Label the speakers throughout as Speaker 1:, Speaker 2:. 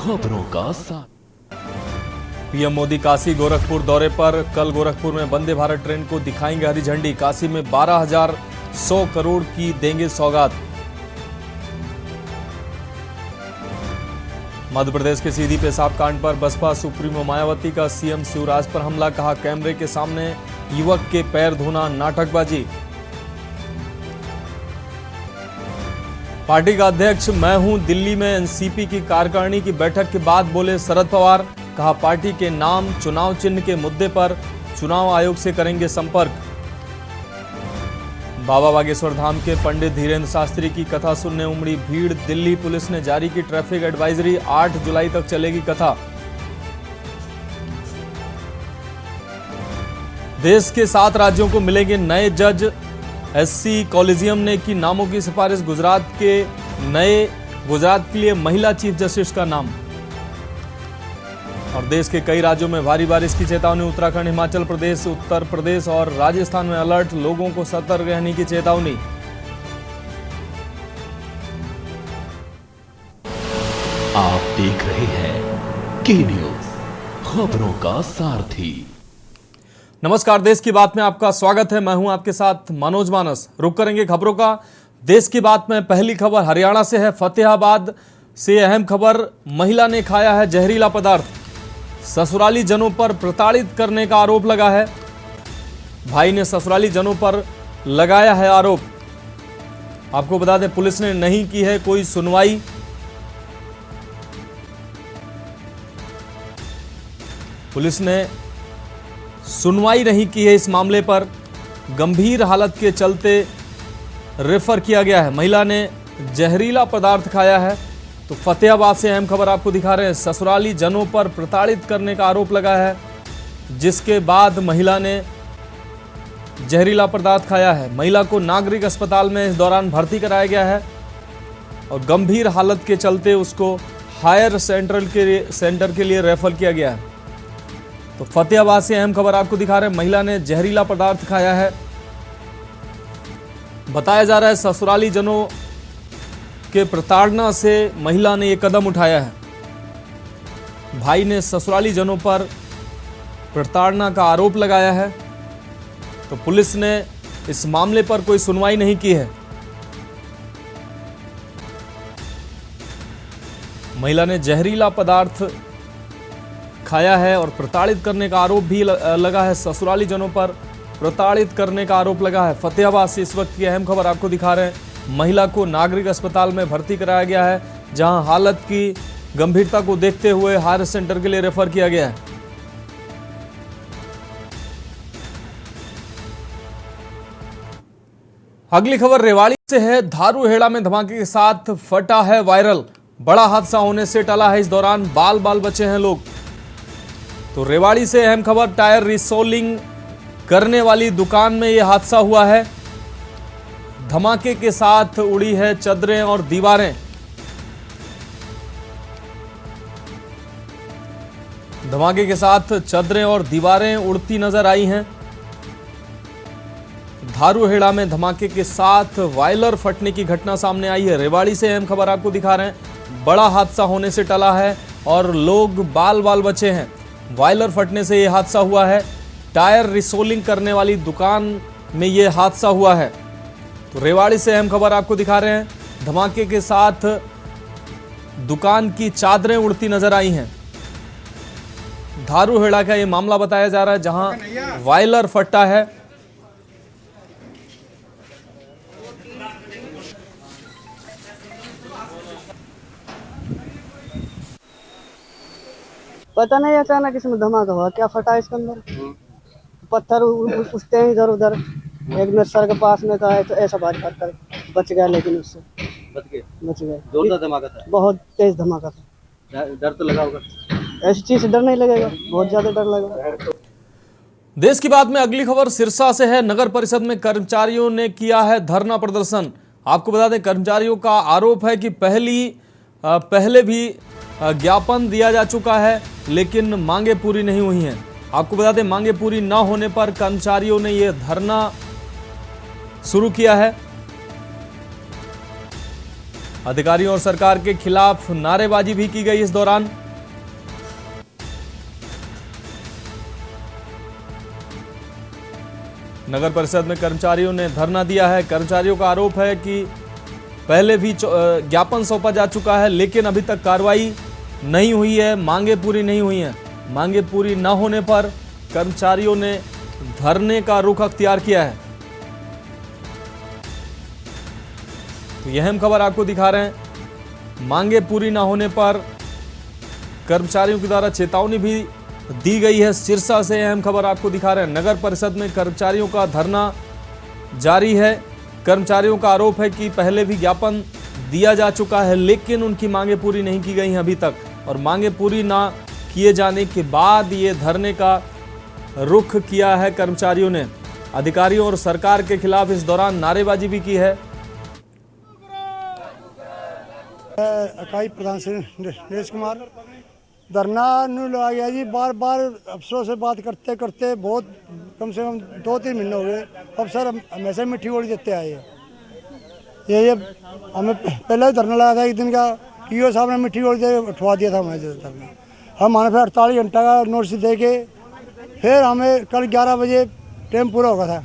Speaker 1: खबरों का साथ।
Speaker 2: पीएम मोदी काशी गोरखपुर दौरे पर। कल गोरखपुर में वंदे भारत ट्रेन को दिखाएंगे हरी झंडी। काशी में 12,100 करोड़ की देंगे सौगात। मध्य प्रदेश के सीधी पेशाब कांड पर बसपा सुप्रीमो मायावती का सीएम शिवराज पर हमला। कहा, कैमरे के सामने युवक के पैर धोना नाटकबाजी। पार्टी का अध्यक्ष मैं हूं। दिल्ली में एनसीपी की कार्यकारिणी की बैठक के बाद बोले शरद पवार। कहा, पार्टी के नाम चुनाव चिन्ह के मुद्दे पर चुनाव आयोग से करेंगे संपर्क। बाबा बागेश्वर धाम के पंडित धीरेन्द्र शास्त्री की कथा सुनने उमड़ी भीड़। दिल्ली पुलिस ने जारी की ट्रैफिक एडवाइजरी। 8 जुलाई तक चलेगी कथा। देश के 7 राज्यों को मिलेंगे नए जज। एससी कॉलेजियम ने की नामों की सिफारिश। गुजरात के लिए महिला चीफ जस्टिस का नाम। और देश के कई राज्यों में भारी बारिश की चेतावनी। उत्तराखंड, हिमाचल प्रदेश, उत्तर प्रदेश और राजस्थान में अलर्ट। लोगों को सतर्क रहने की चेतावनी।
Speaker 1: आप देख रहे हैं के न्यूज, खबरों का सारथी।
Speaker 2: नमस्कार, देश की बात में आपका स्वागत है। मैं हूं आपके साथ मनोज मानस। रुक करेंगे खबरों का। देश की बात में पहली खबर हरियाणा से है। फतेहाबाद से अहम खबर। महिला ने खाया है जहरीला पदार्थ। ससुराली जनों पर प्रताड़ित करने का आरोप लगा है। भाई ने ससुराली जनों पर लगाया है आरोप। आपको बता दें, पुलिस ने नहीं की है कोई सुनवाई। पुलिस ने सुनवाई नहीं की है इस मामले पर। गंभीर हालत के चलते रेफर किया गया है। महिला ने जहरीला पदार्थ खाया है। तो फतेहाबाद से अहम खबर आपको दिखा रहे हैं। ससुराली जनों पर प्रताड़ित करने का आरोप लगा है, जिसके बाद महिला ने जहरीला पदार्थ खाया है। महिला को नागरिक अस्पताल में इस दौरान भर्ती कराया गया है और गंभीर हालत के चलते उसको हायर सेंटर के लिए रेफर किया गया है। तो फतेहाबाद से अहम खबर आपको दिखा रहे हैं। महिला ने जहरीला पदार्थ खाया है। बताया जा रहा है ससुराली जनों के प्रताड़ना से महिला ने यह कदम उठाया है। भाई ने ससुराली जनों पर प्रताड़ना का आरोप लगाया है। तो पुलिस ने इस मामले पर कोई सुनवाई नहीं की है। महिला ने जहरीला पदार्थ खाया है और प्रताड़ित करने का आरोप भी लगा है। ससुराली जनों पर प्रताड़ित करने का आरोप लगा है। फतेहाबाद से इस वक्त की अहम खबर आपको दिखा रहे हैं। महिला को नागरिक अस्पताल में भर्ती कराया गया है, जहां हालत की गंभीरता को देखते हुए हायर सेंटर के लिए रेफर किया गया है। अगली खबर रेवाड़ी से है। धारूहेड़ा में धमाके के साथ फटा है वायरल। बड़ा हादसा होने से टला है। इस दौरान बाल बाल बचे हैं लोग। तो रेवाड़ी से अहम खबर। टायर रिसोलिंग करने वाली दुकान में यह हादसा हुआ है। धमाके के साथ उड़ी है चद्दरें और दीवारें। धमाके के साथ चद्दरें और दीवारें उड़ती नजर आई हैं। धारूहेड़ा में धमाके के साथ वायलर फटने की घटना सामने आई है। रेवाड़ी से अहम खबर आपको दिखा रहे हैं। बड़ा हादसा होने से टला है और लोग बाल बाल बचे हैं। वायलर फटने से यह हादसा हुआ है। टायर रिसोलिंग करने वाली दुकान में यह हादसा हुआ है। तो रेवाड़ी से अहम खबर आपको दिखा रहे हैं। धमाके के साथ दुकान की चादरें उड़ती नजर आई हैं। धारूहेड़ा का यह मामला बताया जा रहा है, जहां वायलर फटा है।
Speaker 3: पता नहीं, अचानक इसमें धमाका हुआ। क्या फटा इसके अंदर? पत्थर उठते हैं इधर उधर। एक मेरे सर के पास में था, तो ऐसा भारी पत्थर बच गया, लेकिन उससे बच गए। जोरदार धमाका था, बहुत तेज धमाका था। डर तो लगा होगा? ऐसी चीज से डर नहीं लगेगा, बहुत ज्यादा डर लगा।
Speaker 2: देश की बात में अगली खबर सिरसा से है। नगर परिषद में कर्मचारियों ने किया है धरना प्रदर्शन। आपको बता दें, कर्मचारियों का आरोप है कि पहले भी ज्ञापन दिया जा चुका है, लेकिन मांगे पूरी नहीं हुई हैं। आपको बता दें, मांगे पूरी न होने पर कर्मचारियों ने यह धरना शुरू किया है। अधिकारियों और सरकार के खिलाफ नारेबाजी भी की गई इस दौरान। नगर परिषद में कर्मचारियों ने धरना दिया है। कर्मचारियों का आरोप है कि पहले भी ज्ञापन सौंपा जा चुका है, लेकिन अभी तक कार्रवाई नहीं हुई है, मांगे पूरी नहीं हुई हैं। मांगे पूरी न होने पर कर्मचारियों ने धरने का रुख अख्तियार किया है। तो यह अहम खबर आपको दिखा रहे हैं। मांगे पूरी न होने पर कर्मचारियों के द्वारा चेतावनी भी दी गई है। सिरसा से अहम खबर आपको दिखा रहे हैं। नगर परिषद में कर्मचारियों का धरना जारी है। कर्मचारियों का आरोप है कि पहले भी ज्ञापन दिया जा चुका है, लेकिन उनकी मांगे पूरी नहीं की गई हैं अभी तक, और मांगे पूरी ना किए जाने के बाद ये धरने का रुख किया है कर्मचारियों ने। अधिकारियों और सरकार के खिलाफ इस दौरान नारेबाजी भी की है।
Speaker 4: इकाई प्रधान श्री नीरज कुमार धरना लगा गया जी। बार बार अफसरों से बात करते करते बहुत कम से कम 2-3 महीने हो गए। अफसर हमेशा मिट्टी गोली देते आए हैं। ये हमें पहले ही धरना लगाया था एक दिन का, ईओ साहब ने मिट्टी गोली दे उठवा दिया था हमें धरना। हम आने फिर 48 घंटा का नोटिस दे के फिर हमें कल 11 बजे टाइम पूरा होगा था।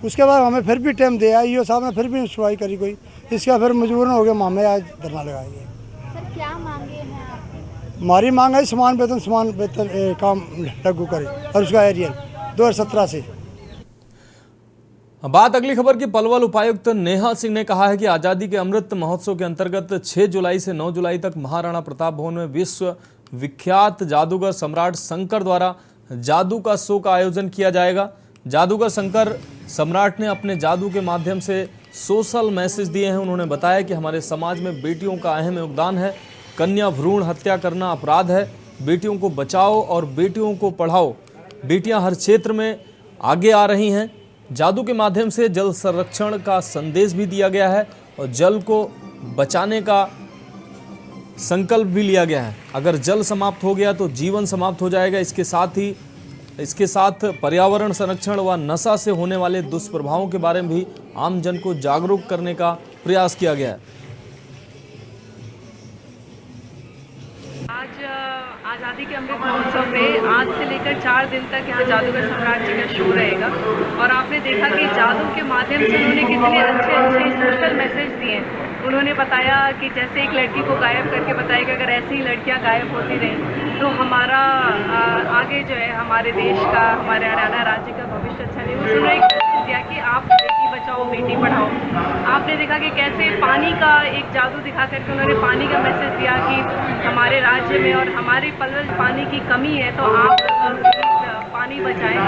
Speaker 4: उसके बाद हमें फिर भी टाइम दिया, ईओ साहब ने फिर भी सुनवाई करी कोई। इसका फिर मजबूरन हो गया हमें आज धरना लगाएंगे।
Speaker 5: सर क्या मांगे हैं आपकी?
Speaker 4: हमारी मांग है समान वेतन काम लागू करे और उसका एरियल 2017 से।
Speaker 2: बात अगली खबर की। पलवल उपायुक्त नेहा सिंह ने कहा है कि आजादी के अमृत महोत्सव के अंतर्गत 6 जुलाई से 9 जुलाई तक महाराणा प्रताप भवन में विश्व विख्यात जादूगर सम्राट शंकर द्वारा जादू का शो का आयोजन किया जाएगा। जादूगर शंकर सम्राट ने अपने जादू के माध्यम से सोशल मैसेज दिए हैं। उन्होंने बताया कि हमारे समाज में बेटियों का अहम योगदान है। कन्या भ्रूण हत्या करना अपराध है। बेटियों को बचाओ और बेटियों को पढ़ाओ। बेटियां हर क्षेत्र में आगे आ रही हैं। जादू के माध्यम से जल संरक्षण का संदेश भी दिया गया है और जल को बचाने का संकल्प भी लिया गया है। अगर जल समाप्त हो गया तो जीवन समाप्त हो जाएगा। इसके साथ पर्यावरण संरक्षण व नशा से होने वाले दुष्प्रभावों के बारे में भी आम जन को जागरूक करने का प्रयास किया गया है।
Speaker 6: आज आज़ादी के अमृत महोत्सव में आज से लेकर 4 दिन तक यहाँ जादूगर सम्राट जी का शो रहेगा। और आपने देखा कि जादू के माध्यम से उन्होंने कितने अच्छे सोशल मैसेज दिए। उन्होंने बताया कि जैसे एक लड़की को गायब करके बताया कि अगर ऐसी ही लड़कियाँ गायब होती रहीं तो हमारा आगे जो है हमारे देश का, हमारे हरियाणा राज्य का भविष्य अच्छा नहीं। उन्होंने एक मैसेज दिया कि आप बेटी बचाओ बेटी पढ़ाओ। आपने देखा कि कैसे पानी का एक जादू दिखा करके उन्होंने पानी का मैसेज दिया कि हमारे राज्य में और हमारे पलवल पानी की कमी है तो आप पानी बचाएं।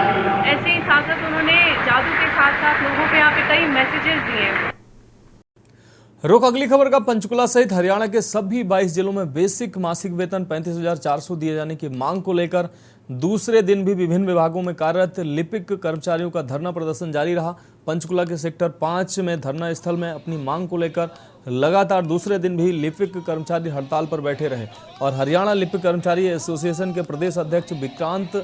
Speaker 6: ऐसे ही साथ साथ उन्होंने जादू के साथ साथ लोगों को यहाँ पे कई मैसेजेस दिए हैं।
Speaker 2: रुख अगली खबर का। पंचकुला सहित हरियाणा के सभी 22 जिलों में बेसिक मासिक वेतन 35,400 दिए जाने की मांग को लेकर दूसरे दिन भी विभिन्न विभागों में कार्यरत लिपिक कर्मचारियों का धरना प्रदर्शन जारी रहा। पंचकुला के सेक्टर 5 में धरना स्थल में अपनी मांग को लेकर लगातार दूसरे दिन भी लिपिक कर्मचारी हड़ताल पर बैठे रहे और हरियाणा लिपिक कर्मचारी एसोसिएशन के प्रदेश अध्यक्ष विक्रांत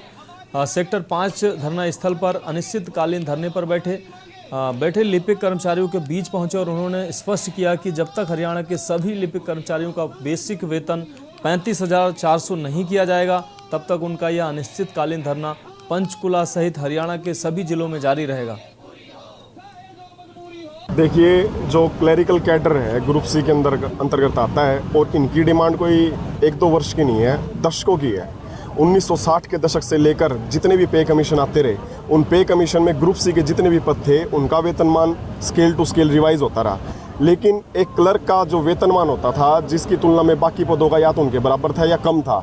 Speaker 2: सेक्टर 5 धरना स्थल पर अनिश्चितकालीन धरने पर बैठे लिपिक कर्मचारियों के बीच पहुंचे और उन्होंने स्पष्ट किया कि जब तक हरियाणा के सभी लिपिक कर्मचारियों का बेसिक वेतन 35,400 नहीं किया जाएगा तब तक उनका यह अनिश्चितकालीन धरना पंचकुला सहित हरियाणा के सभी जिलों में जारी रहेगा।
Speaker 7: देखिए, जो क्लरिकल कैडर है ग्रुप सी के अंतर्गत आता है और इनकी डिमांड कोई 1-2 वर्ष की नहीं है, दशकों की है। 1960 के दशक से लेकर जितने भी पे कमीशन आते रहे, उन पे कमीशन में ग्रुप सी के जितने भी पद थे उनका वेतनमान स्केल टू स्केल रिवाइज होता रहा। लेकिन एक क्लर्क का जो वेतनमान होता था जिसकी तुलना में बाकी पदों का या तो उनके बराबर था या कम था,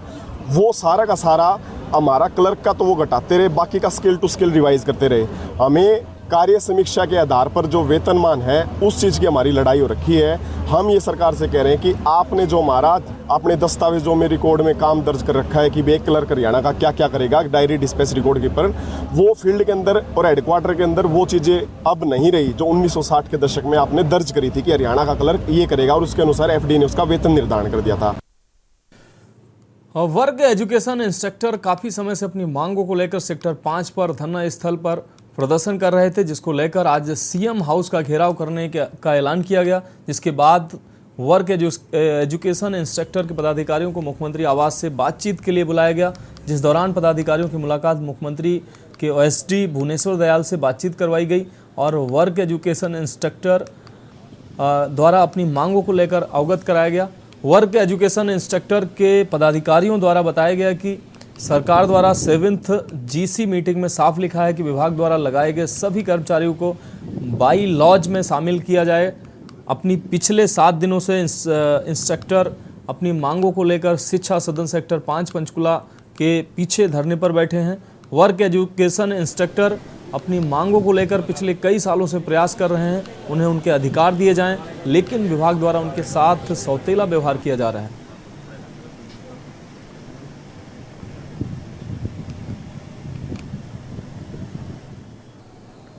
Speaker 7: वो सारा का सारा हमारा क्लर्क का तो वो घटाते रहे, बाकी का स्केल टू स्केल रिवाइज करते रहे। हमें कार्य समीक्षा के आधार पर जो वेतनमान है उस चीज़ की हमारी लड़ाई हो रखी है। हम ये सरकार से कह रहे हैं कि आपने जो हमारा अपने दस्तावेजों में रिकॉर्ड में काम दर्ज कर रखा है कि एक क्लर्क हरियाणा का क्या क्या करेगा, डायरी डिस्पैच रिकॉर्ड कीपर, वो फील्ड के अंदर और हेडक्वार्टर के अंदर वो चीज़ें अब नहीं रही जो 1960 के दशक में आपने दर्ज करी थी कि हरियाणा का क्लर्क ये करेगा और उसके अनुसार FD ने उसका वेतन निर्धारण कर दिया था।
Speaker 2: वर्ग एजुकेशन इंस्ट्रक्टर काफी समय से अपनी मांगों को लेकर सेक्टर 5 पर धरना स्थल पर प्रदर्शन कर रहे थे, जिसको लेकर आज CM हाउस का घेराव करने का ऐलान किया गया, जिसके बाद वर्क एजुकेशन इंस्ट्रक्टर के पदाधिकारियों को मुख्यमंत्री आवास से बातचीत के लिए बुलाया गया, जिस दौरान पदाधिकारियों की मुलाकात मुख्यमंत्री के ओएसडी भुवनेश्वर दयाल से बातचीत करवाई गई और वर्क एजुकेशन इंस्ट्रक्टर द्वारा अपनी मांगों को लेकर अवगत कराया गया। वर्क एजुकेशन इंस्ट्रक्टर के पदाधिकारियों द्वारा बताया गया कि सरकार द्वारा 7th GC मीटिंग में साफ लिखा है कि विभाग द्वारा लगाए गए सभी कर्मचारियों को बाई लॉज में शामिल किया जाए। अपनी पिछले 7 दिनों से इंस्ट्रक्टर अपनी मांगों को लेकर शिक्षा सदन सेक्टर 5 पंचकुला के पीछे धरने पर बैठे हैं। वर्क एजुकेशन इंस्ट्रक्टर अपनी मांगों को लेकर पिछले कई सालों से प्रयास कर रहे हैं, उन्हें उनके अधिकार दिए जाएं, लेकिन विभाग द्वारा उनके साथ सौतेला व्यवहार किया जा रहा है।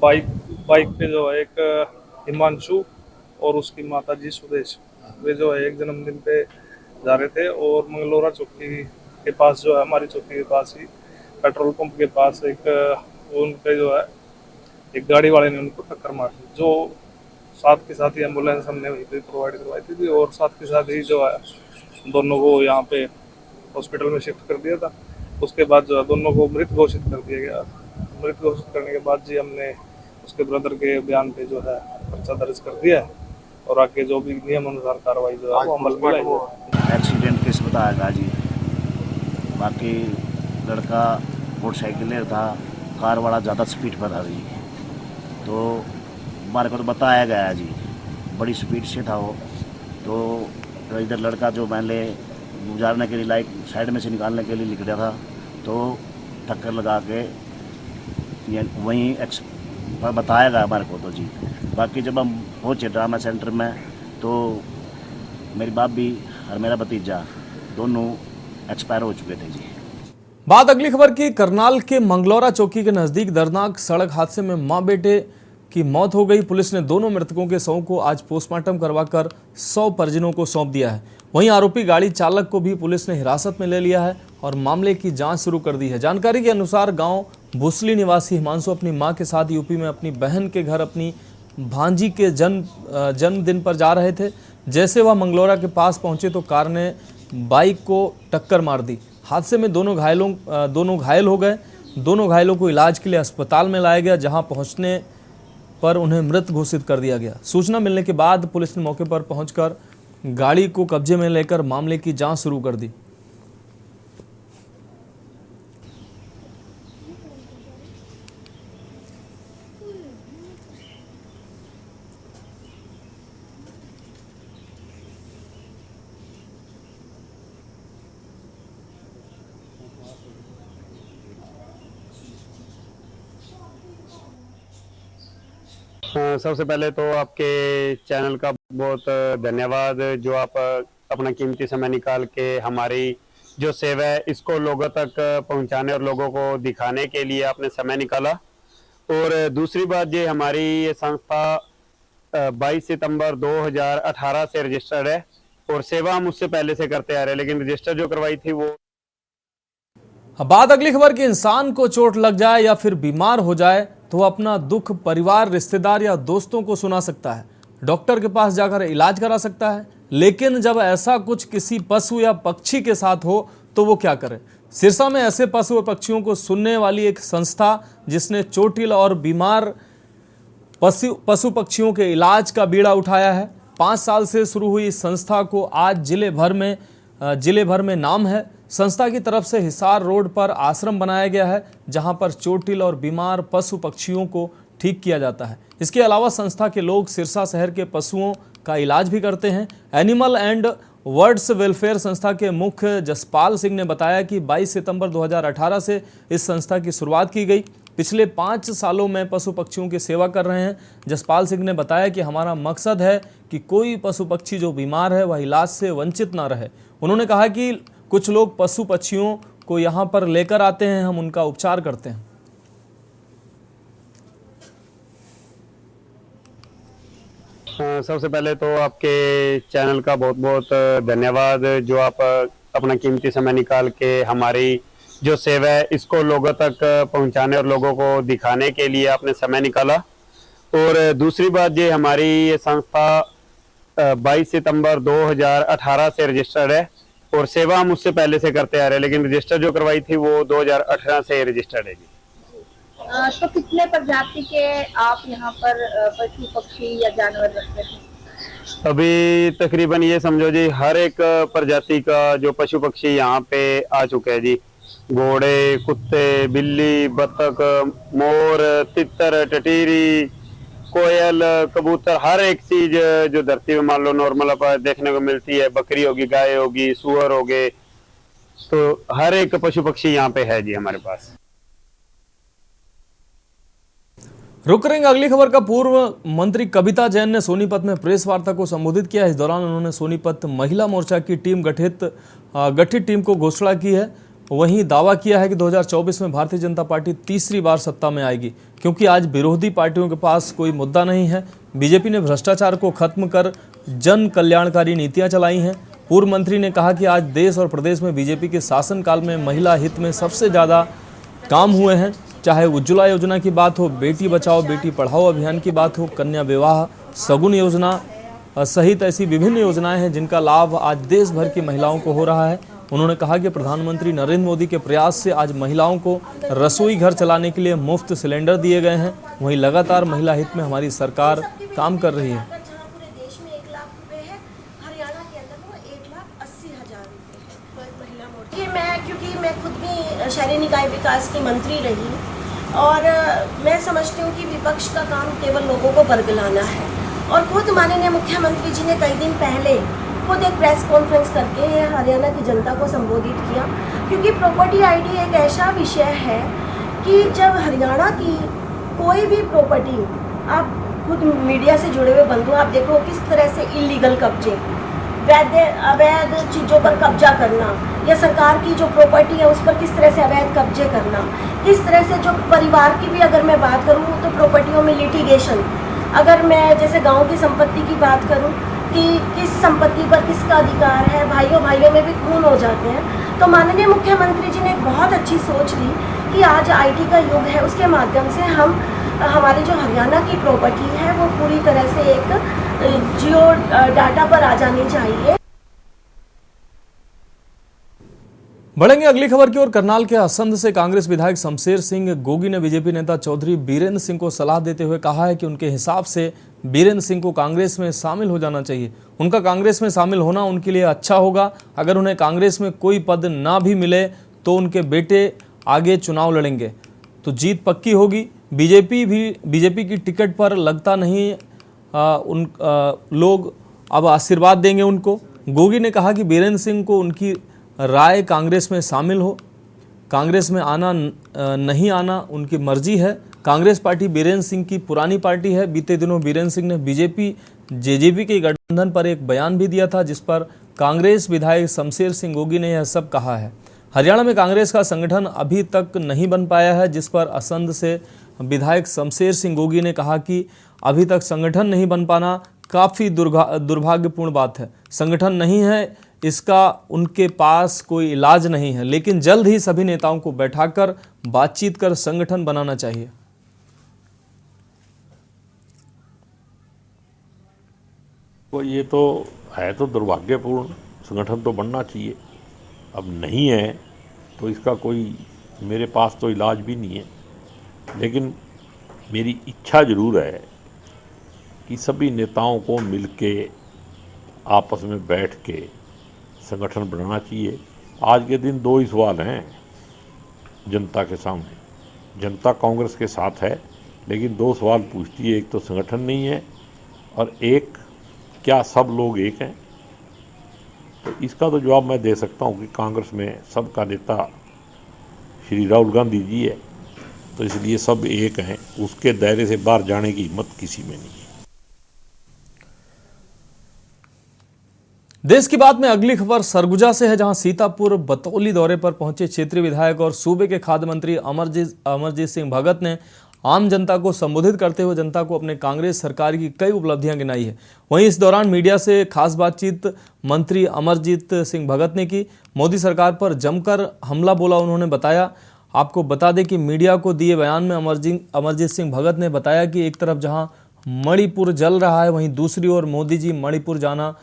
Speaker 8: बाइक पे जो है एक हिमांशु और उसकी माता जी सुदेश, वे जो है एक जन्मदिन पे जा रहे थे और मंगलोरा चौकी के पास जो है, हमारी चौकी के पास ही पेट्रोल पंप के पास एक उन पे जो है एक गाड़ी वाले ने उनको टक्कर मार दी, जो साथ के साथ ही एम्बुलेंस हमने वहीं पे प्रोवाइड करवाई थी और साथ के साथ ही जो है दोनों को यहाँ पे हॉस्पिटल में शिफ्ट कर दिया था। उसके बाद जो है दोनों को मृत घोषित कर दिया गया। मृत घोषित करने के बाद जी हमने उसके ब्रदर के बयान पे जो है पर्चा दर्ज कर दिया है और आगे जो भी नियम अनुसार कार्रवाई जो है वो अमल में लाई जाएगी।
Speaker 9: एक्सीडेंट केस बताया जी, बाकी लड़का मोटरसाइकिल था, कार वाला ज़्यादा स्पीड पर था जी, तो हमारे को तो बताया गया जी बड़ी स्पीड से था वो, तो इधर लड़का जो मैंने गुजारने के लिए लाइक साइड में से निकालने के लिए लिख दिया था, तो टक्कर लगा के वहीं बताया गया हमारे को तो जी। बाकी जब हम पहुँचे ड्रामा सेंटर में तो मेरी बाप भी और मेरा भतीजा दोनों एक्सपायर हो चुके थे जी।
Speaker 2: बात अगली खबर की। करनाल के मंगलौरा चौकी के नजदीक दर्दनाक सड़क हादसे में मां बेटे की मौत हो गई। पुलिस ने दोनों मृतकों के शवों को आज पोस्टमार्टम करवाकर 100 परिजनों को सौंप दिया है। वहीं आरोपी गाड़ी चालक को भी पुलिस ने हिरासत में ले लिया है और मामले की जांच शुरू कर दी है। जानकारी के अनुसार गांव भूसली निवासी हिमांशु अपनी मां के साथ यूपी में अपनी बहन के घर अपनी भांजी के जन्मदिन पर जा रहे थे। जैसे वह मंगलौरा के पास पहुंचे तो कार ने बाइक को टक्कर मार दी। हादसे में दोनों घायल हो गए। दोनों घायलों को इलाज के लिए अस्पताल में लाया गया, जहां पहुंचने पर उन्हें मृत घोषित कर दिया गया। सूचना मिलने के बाद पुलिस ने मौके पर पहुंचकर गाड़ी को कब्जे में लेकर मामले की जांच शुरू कर दी।
Speaker 10: सबसे पहले तो आपके चैनल का बहुत धन्यवाद, जो आप अपना कीमती समय निकाल के हमारी जो सेवा है इसको लोगों तक पहुंचाने और लोगों को दिखाने के लिए आपने समय निकाला। और दूसरी बात, ये हमारी ये संस्था 22 सितंबर 2018 से रजिस्टर्ड है और सेवा हम उससे पहले से करते आ रहे हैं, लेकिन रजिस्टर जो करवाई थी वो।
Speaker 2: बात अगली खबर की। इंसान को चोट लग जाए या फिर बीमार हो जाए तो वह अपना दुख परिवार, रिश्तेदार या दोस्तों को सुना सकता है, डॉक्टर के पास जाकर इलाज करा सकता है। लेकिन जब ऐसा कुछ किसी पशु या पक्षी के साथ हो तो वो क्या करे? सिरसा में ऐसे पशु और पक्षियों को सुनने वाली एक संस्था जिसने चोटिल और बीमार पशु पक्षियों के इलाज का बीड़ा उठाया है। 5 साल से शुरू हुई इस संस्था को आज जिले भर में नाम है। संस्था की तरफ से हिसार रोड पर आश्रम बनाया गया है, जहां पर चोटिल और बीमार पशु पक्षियों को ठीक किया जाता है। इसके अलावा संस्था के लोग सिरसा शहर के पशुओं का इलाज भी करते हैं। एनिमल एंड वर्ड्स वेलफेयर संस्था के मुख्य जसपाल सिंह ने बताया कि 22 सितंबर 2018 से इस संस्था की शुरुआत की गई। पिछले 5 सालों में पशु पक्षियों की सेवा कर रहे हैं। जसपाल सिंह ने बताया कि हमारा मकसद है कि कोई पशु पक्षी जो बीमार है वह इलाज से वंचित ना रहे। उन्होंने कहा कि कुछ लोग पशु पक्षियों को यहाँ पर लेकर आते हैं, हम उनका उपचार करते हैं।
Speaker 10: सबसे पहले तो आपके चैनल का बहुत बहुत धन्यवाद, जो आप अपना कीमती समय निकाल के हमारी जो सेवा है इसको लोगों तक पहुंचाने और लोगों को दिखाने के लिए आपने समय निकाला। और दूसरी बात, ये हमारी ये संस्था 22 सितंबर 2018 से रजिस्टर्ड है और सेवा हम उससे पहले से करते आ रहे हैं, लेकिन रजिस्टर जो करवाई थी वो 2018 से रजिस्टर्ड है जी।
Speaker 5: तो कितने प्रजाति के आप यहाँ पर पशु पक्षी या जानवर रखते हैं?
Speaker 10: अभी तकरीबन ये समझो जी हर एक प्रजाति का जो पशु पक्षी यहाँ पे आ चुका है जी। घोड़े, कुत्ते, बिल्ली, बतख, मोर, तितर, टटीरी, कोयल, कबूतर, हर एक चीज जो धरती में मान लो नॉर्मल देखने को मिलती है। बकरी होगी, गाय होगी, सुअर हो गए, तो हर एक पशु पक्षी यहाँ पे है जी हमारे पास।
Speaker 2: रुक करेंगे अगली खबर का। पूर्व मंत्री कविता जैन ने सोनीपत में प्रेस वार्ता को संबोधित किया। इस दौरान उन्होंने सोनीपत महिला मोर्चा की टीम गठित टीम को घोषणा की है। वहीं दावा किया है कि 2024 में भारतीय जनता पार्टी तीसरी बार सत्ता में आएगी, क्योंकि आज विरोधी पार्टियों के पास कोई मुद्दा नहीं है। बीजेपी ने भ्रष्टाचार को खत्म कर जन कल्याणकारी नीतियां चलाई हैं। पूर्व मंत्री ने कहा कि आज देश और प्रदेश में बीजेपी के शासनकाल में महिला हित में सबसे ज़्यादा काम हुए हैं। चाहे उज्ज्वला योजना की बात हो, बेटी बचाओ बेटी पढ़ाओ अभियान की बात हो, कन्या विवाह, सगुन योजना सहित ऐसी विभिन्न योजनाएं हैं जिनका लाभ आज देश भर की महिलाओं को हो रहा है। उन्होंने कहा कि प्रधानमंत्री नरेंद्र मोदी के प्रयास से आज महिलाओं को रसोई घर चलाने के लिए मुफ्त सिलेंडर दिए गए हैं। वहीं लगातार महिला हित में हमारी सरकार काम कर रही है।
Speaker 11: देश में 1 लाख रुपए है, हरियाणा के अंदर वो 1,80,000 रुपए है पर महिला मोर्चा। क्योंकि मैं खुद भी शहरी निकाय विकास की मंत्री रही और मैं समझती हूँ कि विपक्ष का काम केवल लोगों को बरगलाना है। और खुद माननीय मुख्यमंत्री जी ने कई दिन पहले खुद एक प्रेस कॉन्फ्रेंस करके हरियाणा की जनता को संबोधित किया, क्योंकि प्रॉपर्टी आईडी एक ऐसा विषय है कि जब हरियाणा की कोई भी प्रॉपर्टी, आप खुद मीडिया से जुड़े हुए बंधु आप देखो किस तरह से इलीगल कब्जे, अवैध चीज़ों पर कब्जा करना, या सरकार की जो प्रॉपर्टी है उस पर किस तरह से अवैध कब्जे करना, किस तरह से जो परिवार की भी अगर मैं बात करूँ तो प्रॉपर्टियों में लिटिगेशन, अगर मैं जैसे गांव की संपत्ति की बात करूँ कि किस संपत्ति पर किसका अधिकार है, भाइयों में भी खून हो जाते हैं। तो माननीय मुख्यमंत्री जी ने एक बहुत अच्छी सोच ली कि आज आईटी का युग है, उसके माध्यम से हम हमारी जो हरियाणा की प्रॉपर्टी है वो पूरी तरह से एक जियो डाटा पर आ जानी चाहिए।
Speaker 2: बढ़ेंगे अगली खबर की ओर। करनाल के असंध से कांग्रेस विधायक शमशेर सिंह गोगी ने बीजेपी नेता चौधरी बीरेंद्र सिंह को सलाह देते हुए कहा है कि उनके हिसाब से बीरेंद्र सिंह को कांग्रेस में शामिल हो जाना चाहिए। उनका कांग्रेस में शामिल होना उनके लिए अच्छा होगा। अगर उन्हें कांग्रेस में कोई पद ना भी मिले तो उनके बेटे आगे चुनाव लड़ेंगे तो जीत पक्की होगी। बीजेपी की टिकट पर लगता नहीं लोग अब आशीर्वाद देंगे उनको। गोगी ने कहा कि बीरेंद्र सिंह को उनकी राय कांग्रेस में शामिल हो, कांग्रेस में आना नहीं आना उनकी मर्जी है। कांग्रेस पार्टी बीरेंद्र सिंह की पुरानी पार्टी है। बीते दिनों बीरेंद्र सिंह ने बीजेपी जेजेपी के गठबंधन पर एक बयान भी दिया था, जिस पर कांग्रेस विधायक शमशेर सिंह गोगी ने यह सब कहा है। हरियाणा में कांग्रेस का संगठन अभी तक नहीं बन पाया है, जिस पर असंध से विधायक शमशेर सिंह गोगी ने कहा कि अभी तक संगठन नहीं बन पाना काफ़ी दुर्भाग्यपूर्ण बात है। संगठन नहीं है, इसका उनके पास कोई इलाज नहीं है, लेकिन जल्द ही सभी नेताओं को बैठाकर बातचीत कर संगठन बनाना चाहिए।
Speaker 12: ये तो है तो दुर्भाग्यपूर्ण, संगठन तो बनना चाहिए। अब नहीं है तो इसका कोई मेरे पास तो इलाज भी नहीं है, लेकिन मेरी इच्छा ज़रूर है कि सभी नेताओं को मिलके आपस में बैठ के संगठन बनाना चाहिए। आज के दिन 2 ही सवाल हैं जनता के सामने। जनता कांग्रेस के साथ है, लेकिन 2 सवाल पूछती है, एक तो संगठन नहीं है और एक क्या सब लोग एक हैं। तो इसका तो जवाब मैं दे सकता हूँ कि कांग्रेस में सबका नेता श्री राहुल गांधी जी है, तो इसलिए सब एक हैं। उसके दायरे से बाहर जाने की हिम्मत किसी में नहीं है।
Speaker 2: देश की बात में अगली खबर सरगुजा से है, जहां सीतापुर बतौली दौरे पर पहुंचे क्षेत्रीय विधायक और सूबे के खाद्य मंत्री अमरजीत सिंह भगत ने आम जनता को संबोधित करते हुए जनता को अपने कांग्रेस सरकार की कई उपलब्धियां गिनाई है। वहीं इस दौरान मीडिया से खास बातचीत मंत्री अमरजीत सिंह भगत ने की। मोदी सरकार पर जमकर हमला बोला उन्होंने बताया। आपको बता दें कि मीडिया को दिए बयान में अमरजीत सिंह भगत ने बताया कि एक तरफ जहां मणिपुर जल रहा है, वहीं दूसरी ओर मोदी जी मणिपुर जाना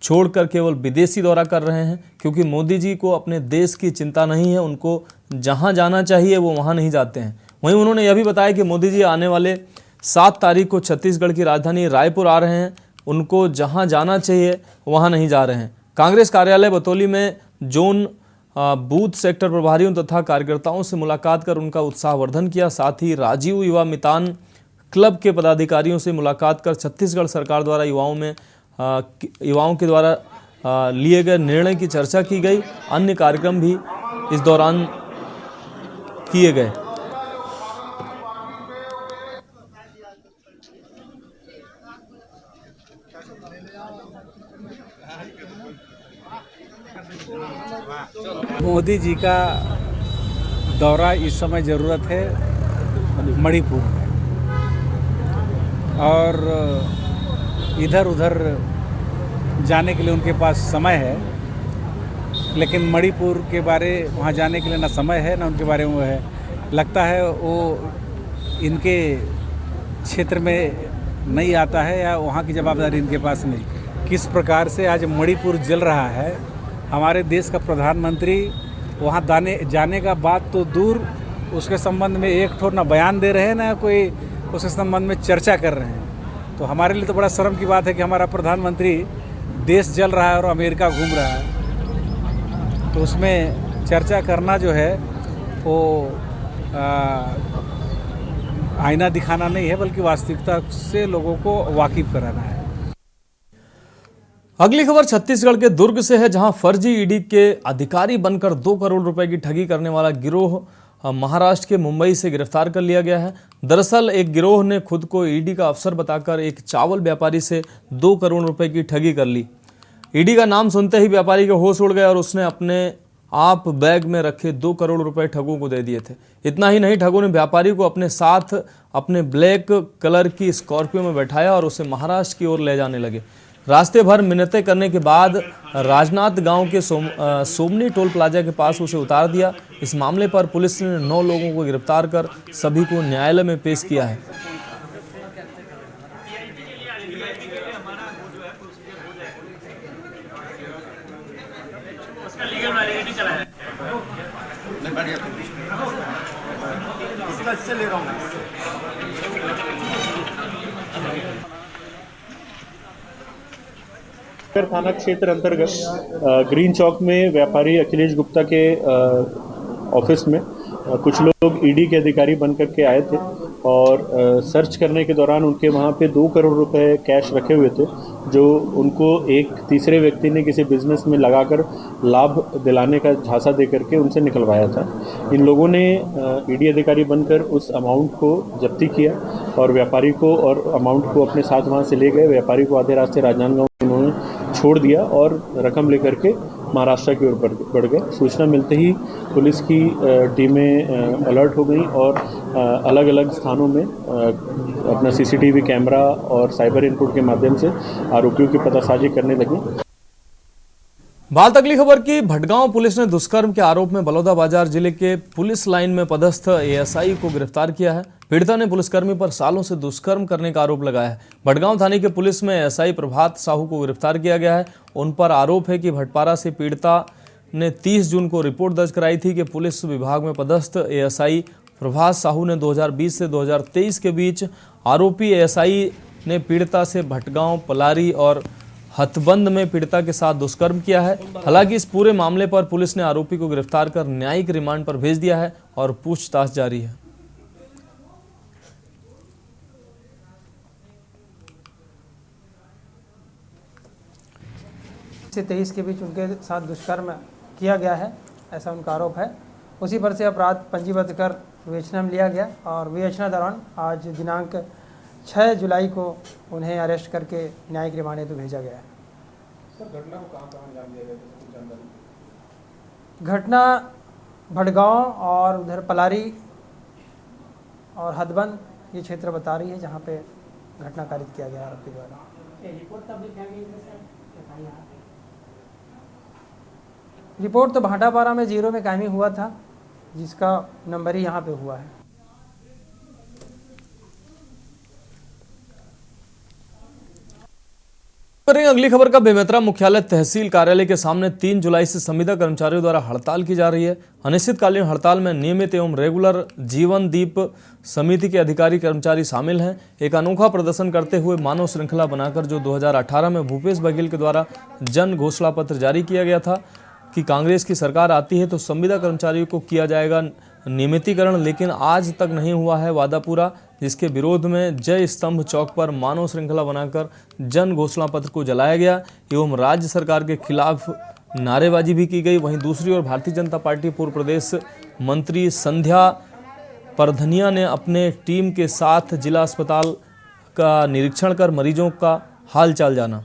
Speaker 2: छोड़कर केवल विदेशी दौरा कर रहे हैं, क्योंकि मोदी जी को अपने देश की चिंता नहीं है। उनको जहां जाना चाहिए वो वहां नहीं जाते हैं। वहीं उन्होंने यह भी बताया कि मोदी जी आने वाले 7 तारीख को छत्तीसगढ़ की राजधानी रायपुर आ रहे हैं, उनको जहां जाना चाहिए वहां नहीं जा रहे हैं। कांग्रेस कार्यालय बतौली में जोन बूथ सेक्टर प्रभारियों तथा कार्यकर्ताओं से मुलाकात कर उनका उत्साहवर्धन किया। साथ ही राजीव युवा मितान क्लब के पदाधिकारियों से मुलाकात कर छत्तीसगढ़ सरकार द्वारा युवाओं के द्वारा लिए गए निर्णय की चर्चा की गई। अन्य कार्यक्रम भी इस दौरान किए गए।
Speaker 13: मोदी जी का दौरा इस समय ज़रूरत है मणिपुर में, और इधर उधर जाने के लिए उनके पास समय है, लेकिन मणिपुर के बारे वहाँ जाने के लिए ना समय है ना उनके बारे में वो है। लगता है वो इनके क्षेत्र में नहीं आता है या वहाँ की जवाबदारी इनके पास नहीं। किस प्रकार से आज मणिपुर जल रहा है, हमारे देश का प्रधानमंत्री वहाँ जाने का बात तो दूर, उसके संबंध में एक ठोर ना बयान दे रहे हैं ना कोई उसके संबंध में चर्चा कर रहे हैं। तो हमारे लिए तो बड़ा शर्म की बात है कि हमारा प्रधानमंत्री देश जल रहा है और अमेरिका घूम रहा है, तो उसमें चर्चा करना जो है वो आईना दिखाना नहीं है, बल्कि वास्तविकता से लोगों को वाकिफ कराना है।
Speaker 2: अगली खबर छत्तीसगढ़ के दुर्ग से है, जहां फर्जी ईडी के अधिकारी बनकर 2 करोड़ रुपए की ठगी करने वाला गिरोह महाराष्ट्र के मुंबई से गिरफ्तार कर लिया गया है। दरअसल एक गिरोह ने खुद को ईडी का अफसर बताकर एक चावल व्यापारी से 2 करोड़ रुपए की ठगी कर ली। ईडी का नाम सुनते ही व्यापारी के होश उड़ गए और उसने अपने आप बैग में रखे 2 करोड़ रुपए ठगों को दे दिए थे। इतना ही नहीं, ठगों ने व्यापारी को अपने साथ अपने ब्लैक कलर की स्कॉर्पियो में बैठाया और उसे महाराष्ट्र की ओर ले जाने लगे। रास्ते भर मिन्नतें करने के बाद राजनाथ गांव के सोमनी टोल प्लाजा के पास उसे उतार दिया। इस मामले पर पुलिस ने 9 लोगों को गिरफ्तार कर सभी को न्यायालय में पेश किया है।
Speaker 14: थाना क्षेत्र अंतर्गत ग्रीन चौक में व्यापारी अखिलेश गुप्ता के ऑफिस में कुछ लोग ईडी के अधिकारी बनकर के आए थे और सर्च करने के दौरान उनके वहाँ पे 2 करोड़ रुपए कैश रखे हुए थे, जो उनको एक तीसरे व्यक्ति ने किसी बिजनेस में लगाकर लाभ दिलाने का झांसा दे करके उनसे निकलवाया था। इन लोगों ने ईडी अधिकारी बनकर उस अमाउंट को जब्ती किया और व्यापारी को और अमाउंट को अपने साथ वहाँ से ले गए। व्यापारी को आधे रास्ते राजनांदगांव उन्होंने छोड़ दिया और रकम लेकर के महाराष्ट्र की ओर बढ़ गए। सूचना मिलते ही पुलिस की टीमें अलर्ट हो गई और अलग अलग स्थानों में अपना सीसीटीवी कैमरा और साइबर इनपुट के माध्यम से आरोपियों की पतासाजी करने लगी।
Speaker 2: बात अगली खबर की। भटगांव पुलिस ने दुष्कर्म के आरोप में बलौदाबाजार जिले के पुलिस लाइन में पदस्थ एएसआई को गिरफ्तार किया है। पीड़िता ने पुलिसकर्मी पर सालों से दुष्कर्म करने का आरोप लगाया है। भटगांव थाने के पुलिस में एएसआई प्रभात साहू को गिरफ्तार किया गया है। उन पर आरोप है कि भटपारा से पीड़िता ने 30 जून को रिपोर्ट दर्ज कराई थी कि पुलिस विभाग में पदस्थ एएसआई प्रभात साहू ने 2020 से 2023 के बीच आरोपी एएसआई ने पीड़िता से भटगांव, पलारी और हथबंद में पीड़िता के साथ दुष्कर्म किया है। हालांकि इस पूरे मामले पर पुलिस ने आरोपी को गिरफ्तार कर न्यायिक रिमांड पर भेज दिया है और पूछताछ जारी है।
Speaker 15: 23 के बीच उनके साथ दुष्कर्म किया गया है, ऐसा उनका आरोप है। उसी पर से अपराध पंजीबद्ध कर विवेचना में लिया गया और विवेचना दौरान आज दिनांक 6 जुलाई को उन्हें अरेस्ट करके न्यायिक रिमांड हेतु भेजा गया है।
Speaker 16: सर, घटना को कहाँ अंजाम दिया गया?
Speaker 15: घटना भटगांव और उधर पलारी और हथबंद ये क्षेत्र बता रही है, जहाँ पे घटना कारित किया गया आरोपी द्वारा। रिपोर्ट तो भाटापारा में 0 में कायमी हुआ था, जिसका नंबर ही यहाँ पे हुआ है।
Speaker 2: करेंगे अगली खबर का। बेमेतरा मुख्यालय तहसील कार्यालय के सामने 3 जुलाई से संविदा कर्मचारियों द्वारा हड़ताल की जा रही है। अनिश्चितकालीन हड़ताल में नियमित एवं रेगुलर जीवन दीप समिति के अधिकारी कर्मचारी शामिल हैं। एक अनोखा प्रदर्शन करते हुए मानव श्रृंखला बनाकर जो 2018 में भूपेश बघेल के द्वारा जन घोषणा पत्र जारी किया गया था कि कांग्रेस की सरकार आती है तो संविदा कर्मचारियों को किया जाएगा नियमितीकरण, लेकिन आज तक नहीं हुआ है वादा पूरा, जिसके विरोध में जय स्तंभ चौक पर मानव श्रृंखला बनाकर जन घोषणा पत्र को जलाया गया एवं राज्य सरकार के खिलाफ नारेबाजी भी की गई। वहीं दूसरी ओर भारतीय जनता पार्टी पूर्व प्रदेश मंत्री संध्या परधनिया ने अपने टीम के साथ जिला अस्पताल का निरीक्षण कर मरीजों का हालचाल जाना।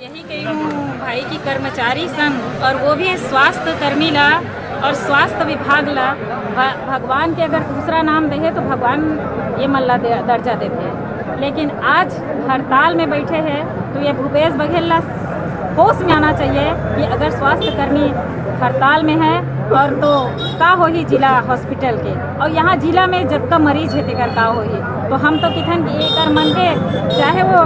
Speaker 17: यही कही हूँ भाई की कर्मचारी संघ और वो भी स्वास्थ्य कर्मी ला और स्वास्थ्य विभाग ला भगवान के अगर दूसरा नाम दे तो भगवान ये मल्ला दर्जा देते हैं, लेकिन आज हड़ताल में बैठे हैं तो ये भूपेश बघेल ला होश में आना चाहिए कि अगर स्वास्थ्य कर्मी हड़ताल में है और तो का हो ही जिला हॉस्पिटल के और यहाँ जिला में जब का मरीज है तेकर का हो ही, तो हम तो किथन एक मन के चाहे वो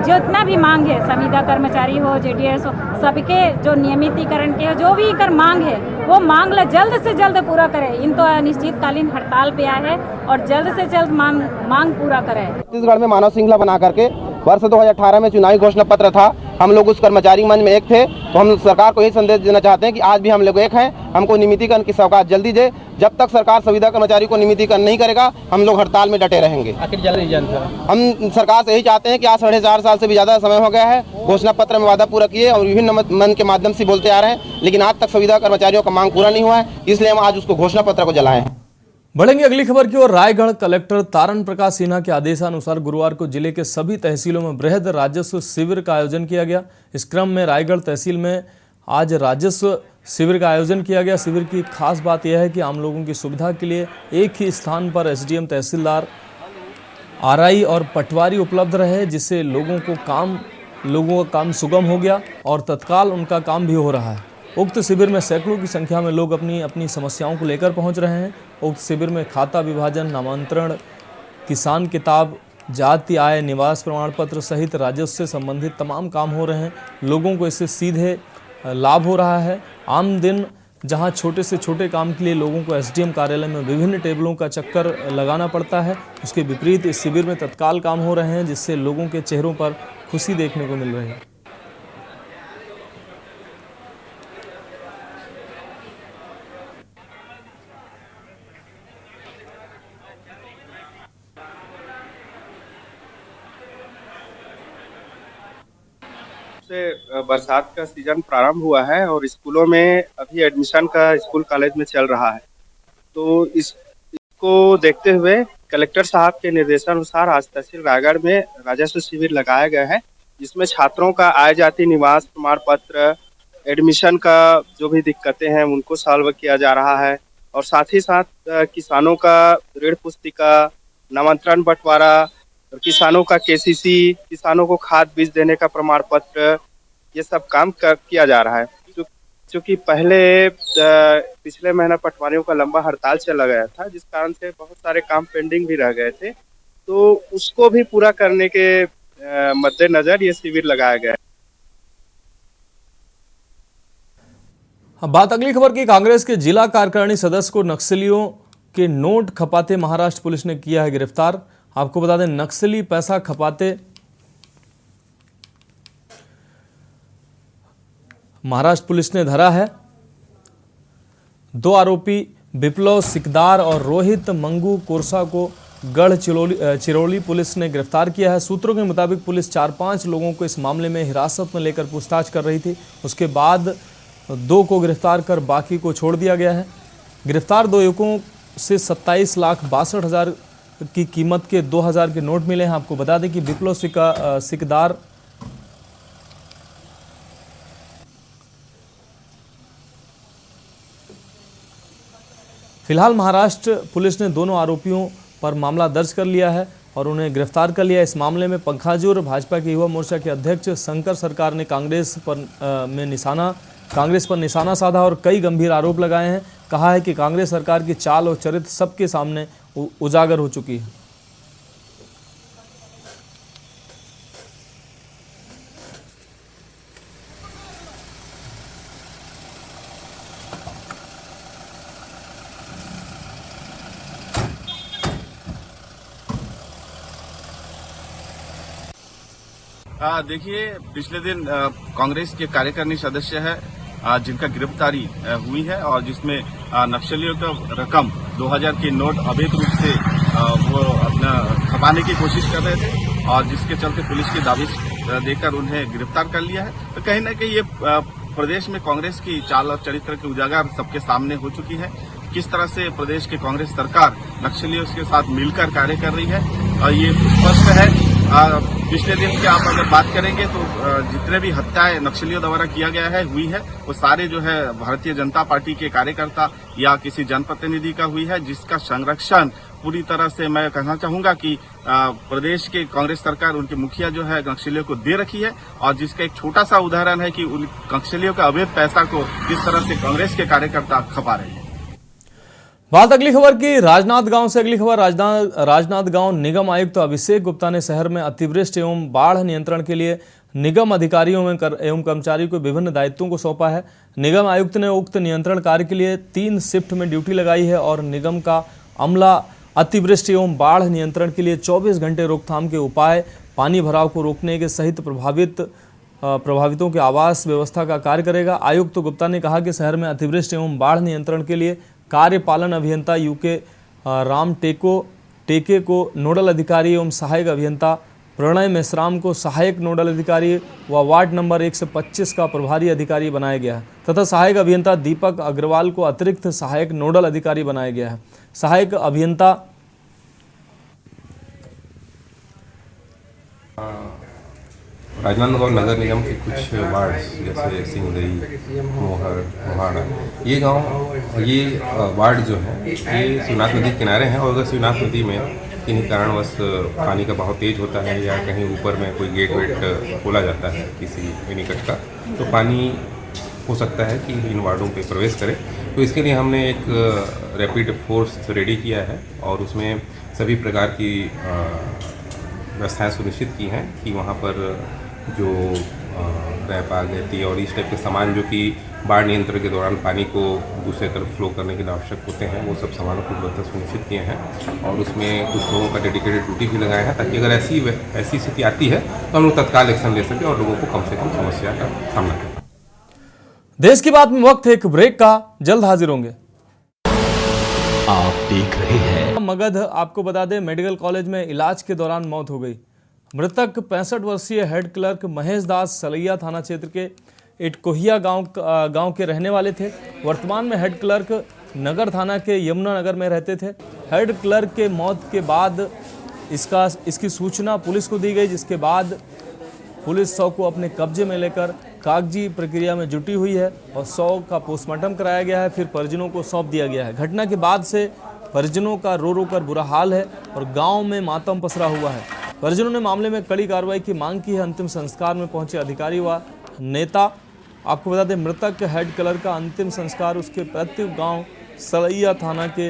Speaker 17: जितना भी मांग है संविदा कर्मचारी हो जेडीएस हो सबके जो नियमितीकरण के हो जो भी कर मांग है वो मांग ला जल्द से जल्द पूरा करे। इन तो अनिश्चितकालीन हड़ताल पे आए हैं और जल्द से जल्द मांग पूरा करे।
Speaker 18: छत्तीसगढ़ में मानव श्रृंखला बना करके वर्ष 2018 में चुनावी घोषणा पत्र था, हम लोग उस कर्मचारी मंच में एक थे, तो हम सरकार को यही संदेश देना चाहते हैं कि आज भी हम लोग एक हैं, हमको नियमितीकरण की सौगात जल्दी दे। जब तक सरकार संविदा कर्मचारी को नियमितीकरण नहीं करेगा हम लोग हड़ताल में डटे रहेंगे।
Speaker 19: आखिर जल्दी
Speaker 18: हम सरकार से यही चाहते हैं कि आज 4.5 साल से भी ज़्यादा समय हो गया है, घोषणा पत्र में वादा पूरा किए और विभिन्न मंच के माध्यम से बोलते आ रहे हैं, लेकिन आज तक संविदा कर्मचारियों का मांग पूरा नहीं हुआ है, इसलिए हम आज उसको घोषणा पत्र को जलाए हैं।
Speaker 2: बढ़ेंगे अगली खबर की ओर। रायगढ़ कलेक्टर तारण प्रकाश सिन्हा के आदेशानुसार गुरुवार को जिले के सभी तहसीलों में बृहद राजस्व शिविर का आयोजन किया गया। इस क्रम में रायगढ़ तहसील में आज राजस्व शिविर का आयोजन किया गया। शिविर की खास बात यह है कि आम लोगों की सुविधा के लिए एक ही स्थान पर एसडीएम, तहसीलदार, आरआई और पटवारी उपलब्ध रहे, जिससे लोगों का काम सुगम हो गया और तत्काल उनका काम भी हो रहा है। उक्त शिविर में सैकड़ों की संख्या में लोग अपनी अपनी समस्याओं को लेकर पहुंच रहे हैं। उक्त शिविर में खाता विभाजन, नामांतरण, किसान किताब, जाति आय, निवास प्रमाण पत्र सहित राजस्व से संबंधित तमाम काम हो रहे हैं। लोगों को इससे सीधे लाभ हो रहा है। आम दिन जहां छोटे से छोटे काम के लिए लोगों को एसडीएम कार्यालय में विभिन्न टेबलों का चक्कर लगाना पड़ता है, उसके विपरीत इस शिविर में तत्काल काम हो रहे हैं, जिससे लोगों के चेहरों पर खुशी देखने को मिल रही है।
Speaker 20: बरसात का सीजन प्रारंभ हुआ है और स्कूलों में अभी एडमिशन का स्कूल कॉलेज में चल रहा है, तो इसको देखते हुए कलेक्टर साहब के निर्देशानुसार आज तहसील रायगढ़ में राजस्व शिविर लगाया गया है, जिसमें छात्रों का आय जाति निवास प्रमाण पत्र, एडमिशन का जो भी दिक्कतें हैं उनको सॉल्व किया जा रहा है और साथ ही साथ किसानों का ऋण पुस्तिका, नामांतरण बंटवारा, किसानों का केसीसी, किसानों को खाद बीज देने का प्रमाण पत्र, ये सब काम किया जा रहा है। क्योंकि पहले पिछले महीना पटवारियों का लंबा हड़ताल चला गया था, जिस कारण से बहुत सारे काम पेंडिंग भी रह गए थे, तो उसको भी पूरा करने के मद्देनजर ये शिविर लगाया गया है।
Speaker 2: बात अगली खबर की। कांग्रेस के जिला कार्यकारिणी सदस्य को नक्सलियों के नोट खपाते महाराष्ट्र पुलिस ने किया है गिरफ्तार। आपको बता दें, नक्सली पैसा खपाते महाराष्ट्र पुलिस ने धरा है। 2 आरोपी विप्लव सिकदार और रोहित मंगू कोरसा को गढ़ चिरौली पुलिस ने गिरफ्तार किया है। सूत्रों के मुताबिक पुलिस 4-5 लोगों को इस मामले में हिरासत में लेकर पूछताछ कर रही थी। उसके बाद 2 को गिरफ्तार कर बाकी को छोड़ दिया गया है। गिरफ्तार 2 युवकों से 27,62,000 की कीमत के 2,000 के नोट मिले हैं। आपको बता दें कि विप्लव सिकदार फिलहाल महाराष्ट्र पुलिस ने दोनों आरोपियों पर मामला दर्ज कर लिया है और उन्हें गिरफ्तार कर लिया। इस मामले में पंखाजूर भाजपा के युवा मोर्चा के अध्यक्ष शंकर सरकार ने कांग्रेस पर में निशाना कांग्रेस पर निशाना साधा और कई गंभीर आरोप लगाए हैं। कहा है कि कांग्रेस सरकार की चाल और चरित्र सबके सामने उजागर हो चुकी है।
Speaker 19: देखिए, पिछले दिन कांग्रेस के कार्यकारिणी सदस्य है जिनका गिरफ्तारी हुई है और जिसमें नक्सलियों का रकम 2000 के नोट अवैध रूप से वो अपना खपाने की कोशिश कर रहे थे और जिसके चलते पुलिस की दाबिश देकर उन्हें गिरफ्तार कर लिया है। तो कहीं न कहीं ये प्रदेश में कांग्रेस की चाल और चरित्र की उजागर सबके सामने हो चुकी है। किस तरह से प्रदेश की कांग्रेस सरकार नक्सलियों के साथ मिलकर कार्य कर रही है और ये स्पष्ट है। पिछले दिन की आप अगर बात करेंगे तो जितने भी हत्याएं नक्सलियों द्वारा किया गया है हुई है वो सारे जो है भारतीय जनता पार्टी के कार्यकर्ता या किसी जनप्रतिनिधि का हुई है, जिसका संरक्षण पूरी तरह से मैं कहना चाहूंगा कि प्रदेश के कांग्रेस सरकार उनके मुखिया जो है नक्सलियों को दे रखी है और जिसका एक छोटा सा उदाहरण है कि उन नक्सलियों का अवैध पैसा को किस तरह से कांग्रेस के कार्यकर्ता खपा रहे हैं।
Speaker 2: बात अगली खबर की राजनांदगांव से। अगली खबर राजनांदगांव निगम आयुक्त अभिषेक गुप्ता ने शहर में अतिवृष्टि एवं बाढ़ नियंत्रण के लिए निगम अधिकारियों एवं कर्मचारियों को विभिन्न दायित्वों को सौंपा है। निगम आयुक्त ने उक्त नियंत्रण कार्य के लिए 3 शिफ्ट में ड्यूटी लगाई है और निगम का अमला अतिवृष्टि एवं बाढ़ नियंत्रण के लिए 24 घंटे रोकथाम के उपाय, पानी भराव को रोकने के सहित प्रभावितों के आवास व्यवस्था का कार्य करेगा। आयुक्त गुप्ता ने कहा कि शहर में अतिवृष्टि एवं बाढ़ नियंत्रण के लिए कार्यपालन अभियंता यूके राम टेके को नोडल अधिकारी एवं सहायक अभियंता प्रणय मेश्राम को सहायक नोडल अधिकारी व वार्ड नंबर 125 का प्रभारी अधिकारी बनाया गया है तथा सहायक अभियंता दीपक अग्रवाल को अतिरिक्त सहायक नोडल अधिकारी बनाया गया है। सहायक अभियंता
Speaker 21: राजनांदगांव नगर निगम के कुछ वार्ड जैसे सिंगदई, मोहर, मोहाड़ा, ये वार्ड जो है ये शिवनाथ नदी के किनारे हैं और अगर शिवनाथ नदी में किन्हीं कारणवश पानी का बहाव तेज होता है या कहीं ऊपर में कोई गेट वेट खोला जाता है किसी एनीकट का, तो पानी हो सकता है कि इन वार्डों पे प्रवेश करे। तो इसके लिए हमने एक रैपिड फोर्स रेडी किया है और उसमें सभी प्रकार की व्यवस्थाएं सुनिश्चित की हैं कि वहाँ पर जो रैप आगती और इस टाइप के सामान जो कि बाढ़ नियंत्रण के दौरान पानी को दूसरे तरफ फ्लो करने के लिए आवश्यक होते हैं, वो सब सामानों की उपलब्धता सुनिश्चित किए हैं और उसमें कुछ लोगों का डेडिकेटेड ड्यूटी भी लगाया है ताकि अगर ऐसी स्थिति आती है तो हम लोग तत्काल एक्शन ले सकें और लोगों को कम से कम समस्या का सामना करें।
Speaker 2: देश की बात में वक्त है एक ब्रेक का, जल्द हाजिर होंगे।
Speaker 1: आप देख रहे हैं
Speaker 2: मगध। आपको बता दें मेडिकल कॉलेज में इलाज के दौरान मौत हो गई। मृतक 65 वर्षीय हेड क्लर्क महेश दास सलैया थाना क्षेत्र के इटकोहिया गांव के रहने वाले थे। वर्तमान में हेड क्लर्क नगर थाना के यमुना नगर में रहते थे। हेड क्लर्क के मौत के बाद इसकी सूचना पुलिस को दी गई, जिसके बाद पुलिस शव को अपने कब्जे में लेकर कागजी प्रक्रिया में जुटी हुई है और शव का पोस्टमार्टम कराया गया है, फिर परिजनों को सौंप दिया गया है। घटना के बाद से परिजनों का रो रो कर बुरा हाल है और गांव में मातम पसरा हुआ है। परिजनों ने मामले में कड़ी कार्रवाई की मांग की है। अंतिम संस्कार में पहुंचे अधिकारी व नेता। आपको बता दें मृतक हेड क्लर्क का अंतिम संस्कार उसके पैतृक गांव सलैया थाना के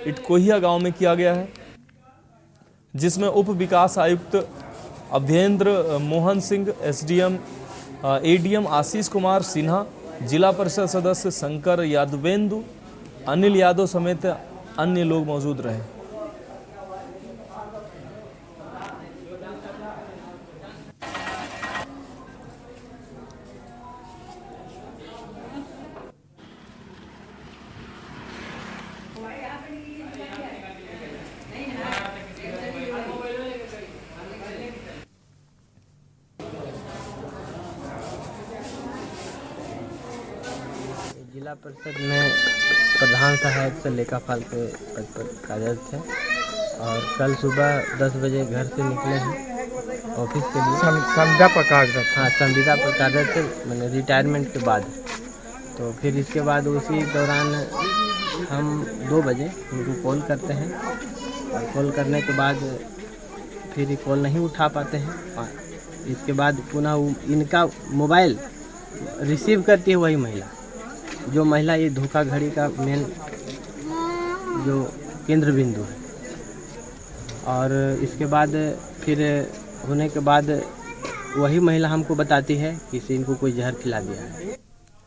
Speaker 2: इटकोहिया गांव में किया गया है, जिसमें उप विकास आयुक्त अभ्येंद्र मोहन सिंह, एसडीएम एडीएम आशीष कुमार सिन्हा, जिला परिषद सदस्य शंकर यादवेंदु, अनिल यादव समेत अन्य लोग मौजूद रहे।
Speaker 22: जिला परिषद में प्रधान सहायक से लेखापाल के पद पर कार्यरत थे और कल सुबह 10 बजे घर से निकले हैं ऑफिस के लिए। संविदा पर कार्यरत? हाँ, संविदा पर कार्यरत थे, मैंने रिटायरमेंट के बाद। तो फिर इसके बाद उसी दौरान हम 2 बजे उनको कॉल करते हैं और कॉल करने के बाद फिर कॉल नहीं उठा पाते हैं। इसके बाद पुनः इनका मोबाइल रिसीव करती है वही महिला, जो महिला ये धोखाधड़ी का मेन जो केंद्र बिंदु है। और इसके बाद फिर होने के बाद वही महिला हमको बताती है कि इनको कोई जहर खिला दिया है।